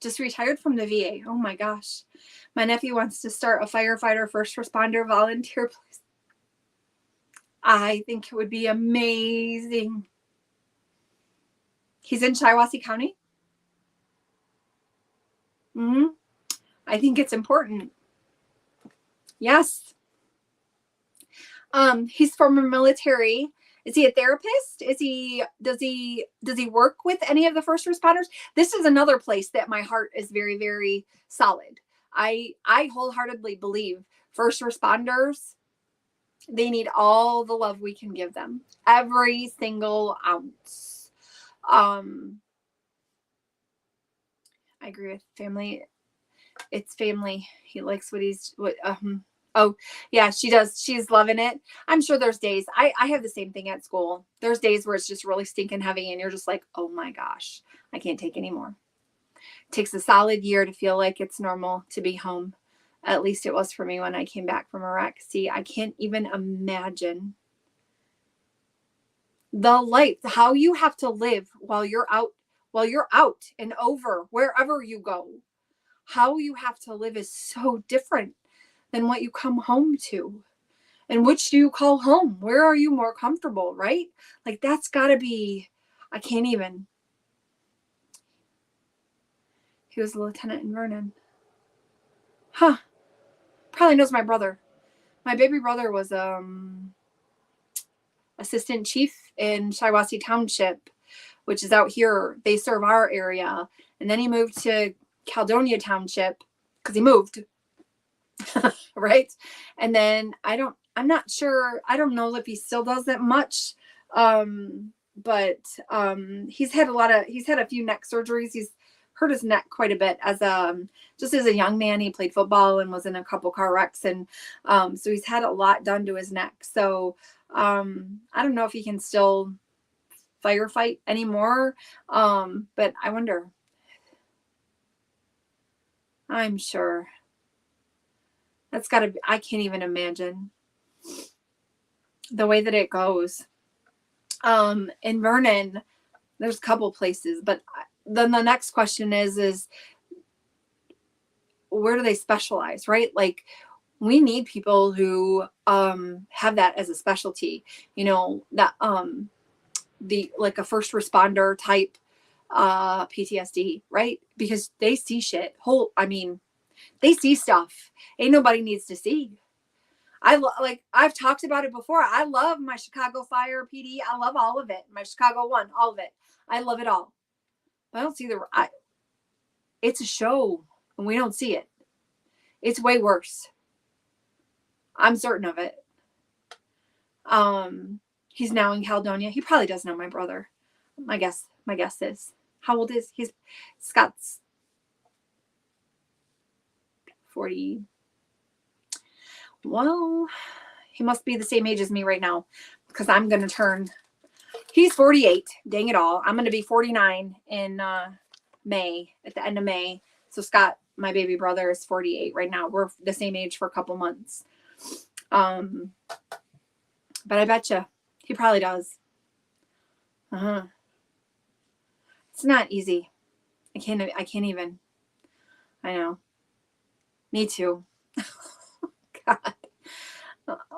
Just retired from the VA. Oh my gosh. My nephew wants to start a firefighter, first responder, volunteer place. I think it would be amazing. He's in Shiawassee County. I think it's important. Yes. He's former military. Is he a therapist? Does he work with any of the first responders? This is another place that my heart is very, very solid. I wholeheartedly believe first responders, they need all the love we can give them. Every single ounce. I agree with family. It's family. He likes oh yeah, she does. She's loving it. I'm sure there's days. I have the same thing at school. There's days where it's just really stinking heavy, and you're just like, oh my gosh, I can't take anymore. It takes a solid year to feel like it's normal to be home. At least it was for me when I came back from Iraq. See, I can't even imagine the life, how you have to live while you're out and over wherever you go. How you have to live is so different than what you come home to. And which do you call home? Where are you more comfortable, right? Like that's gotta be, I can't even. He was a lieutenant in Vernon. Huh. Probably knows my brother. My baby brother was assistant chief in Shiawassee Township, which is out here. They serve our area. And then he moved to Caledonia Township because he moved. Right. And then I'm not sure. I don't know if he still does that much. But he's had a few neck surgeries. He's hurt his neck quite a bit just as a young man. He played football and was in a couple car wrecks. And so he's had a lot done to his neck. So I don't know if he can still firefight anymore. But I wonder. I'm sure. That's gotta be, I can't even imagine the way that it goes. In Vernon, there's a couple places, but then the next question is where do they specialize, right? Like we need people who have that as a specialty, that like a first responder type PTSD, right? Because they see shit. They see stuff ain't nobody needs to see. I've talked about it before. I love my Chicago Fire PD. I love all of it. My Chicago One, all of it. I love it all. But I don't see it's a show and we don't see it. It's way worse. I'm certain of it. He's now in Caledonia. He probably does know my brother. My guess is. How old is Scott's 40. Well, he must be the same age as me right now because I'm going to turn, he's 48. Dang it all. I'm going to be 49 in May, at the end of May. So Scott, my baby brother, is 48 right now. We're the same age for a couple months. But I bet you he probably does. It's not easy. I can't even. I know. Me too. God.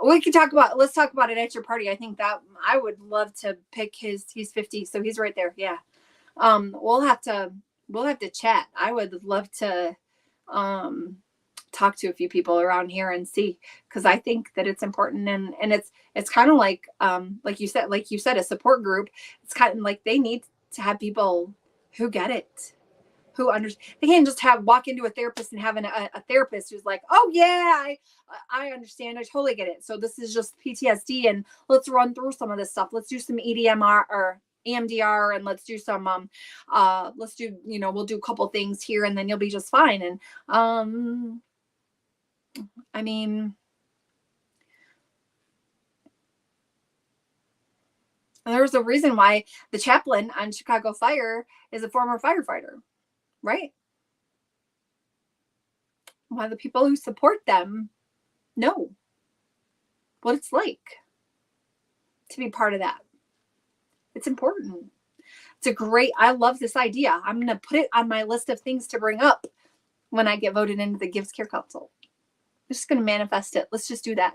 Let's talk about it at your party. I think that I would love to pick he's 50. So he's right there. Yeah. We'll have to chat. I would love to, talk to a few people around here and see, cause I think that it's important and it's kind of like you said, a support group. It's kind of like they need to have people who get it, who understand. They can't just walk into a therapist and have a therapist who's like, oh yeah, I understand. I totally get it. So this is just PTSD and let's run through some of this stuff. Let's do some EDMR or EMDR and let's do some, we'll do a couple things here and then you'll be just fine. And, I mean, there's a reason why the chaplain on Chicago Fire is a former firefighter, right? Why the people who support them know what it's like to be part of that. It's important. I love this idea. I'm going to put it on my list of things to bring up when I get voted into the Gives Care Council. I'm just going to manifest it. Let's just do that.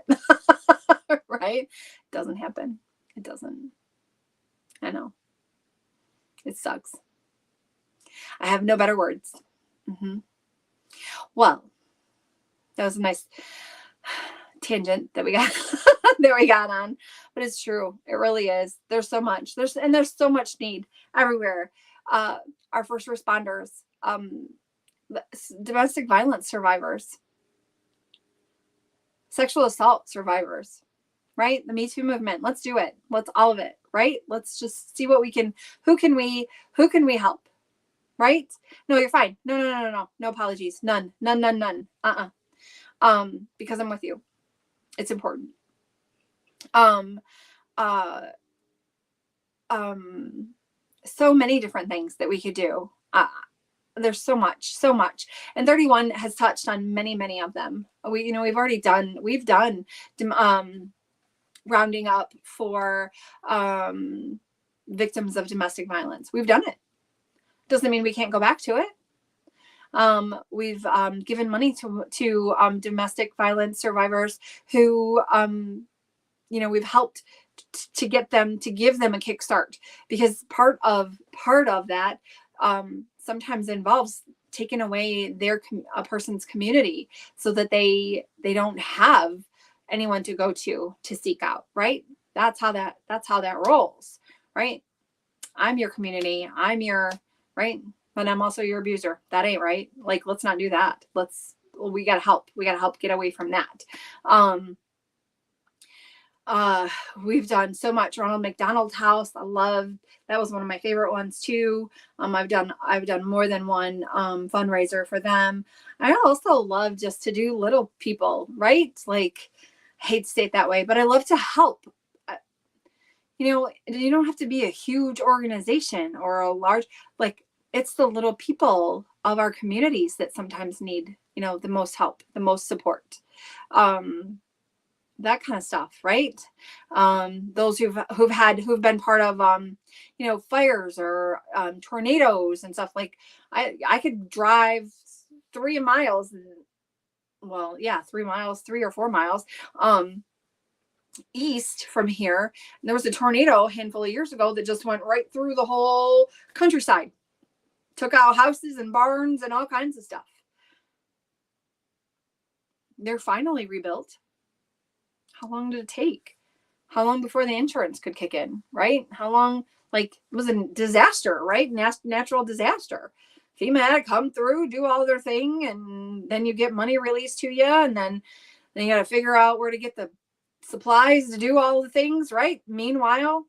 Right? It doesn't happen. It doesn't. I know. It sucks. I have no better words. Well, that was a nice tangent that we got on, but it's true. It really is. There's so much. There's so much need everywhere. Our first responders, domestic violence survivors, sexual assault survivors, right? The Me Too movement. Let's do it. Let's all of it, right? Let's just see what we can. Who can we help? Right? No, you're fine. No. No apologies. None. Because I'm with you. It's important. So many different things that we could do. there's so much, and 31 has touched on many of them. We've done rounding up for victims of domestic violence. We've done it. Doesn't mean we can't go back to it. We've given money to domestic violence survivors who we've helped to give them a kickstart, because part of that sometimes involves taking away a person's community so that they don't have anyone to go to seek out, right? That's how that rolls, right? I'm your community, right? But I'm also your abuser. That ain't right. Like, let's not do that. We gotta help get away from that. We've done so much. Ronald McDonald's house, I love that. Was one of my favorite ones too. I've done more than one fundraiser for them. I also love just to do little people, right? Like, I hate to say it that way, but I love to help. You don't have to be a huge organization or a large, like, it's the little people of our communities that sometimes need, the most help, the most support. That kind of stuff, right? Those who've been part of fires or tornadoes and stuff. Like, I could drive 3 miles, 3 or 4 miles east from here. And there was a tornado a handful of years ago that just went right through the whole countryside, took out houses and barns and all kinds of stuff. They're finally rebuilt. How long did it take? How long before the insurance could kick in, right? How long? Like, it was a disaster, right? Natural disaster. FEMA had to come through, do all their thing, and then you get money released to you, and then you got to figure out where to get the supplies to do all the things, right? Meanwhile,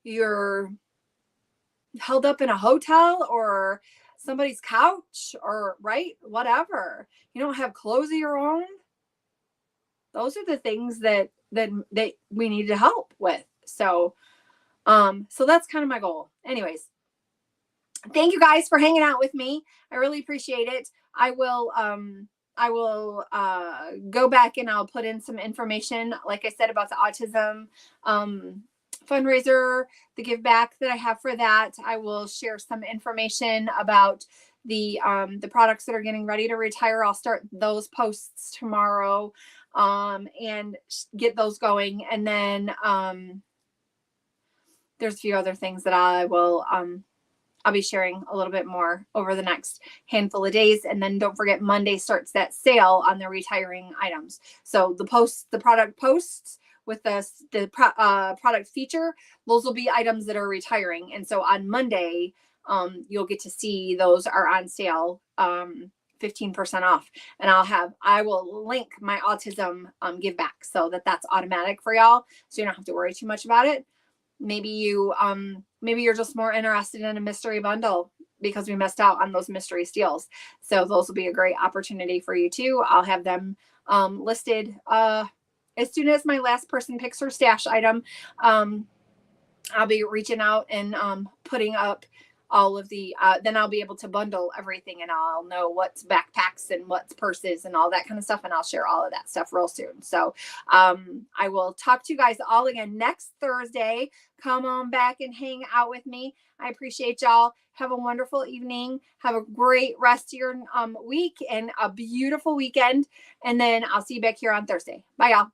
you're held up in a hotel or somebody's couch, or right, whatever. You don't have clothes of your own. Those are the things that we need to help with. So that's kind of my goal. Anyways, thank you guys for hanging out with me. I really appreciate it. I will go back and I'll put in some information, like I said, about the autism fundraiser, the give back that I have for that. I will share some information about the products that are getting ready to retire. I'll start those posts tomorrow and get those going. And then there's a few other things that I'll be sharing a little bit more over the next handful of days. And then don't forget, Monday starts that sale on the retiring items. So the product posts with the product feature, those will be items that are retiring. And so on Monday, you'll get to see those are on sale, 15% off. And I will link my autism give back so that's automatic for y'all. So you don't have to worry too much about it. Maybe you're just more interested in a mystery bundle because we missed out on those mystery steals. So those will be a great opportunity for you too. I'll have them listed as soon as my last person picks her stash item. I'll be reaching out and putting up all of the then I'll be able to bundle everything, and I'll know what's backpacks and what's purses and all that kind of stuff, and I'll share all of that stuff real soon. So I will talk to you guys all again next Thursday. Come on back and hang out with me. I appreciate y'all. Have a wonderful evening. Have a great rest of your week and a beautiful weekend, and then I'll see you back here on Thursday. Bye, y'all.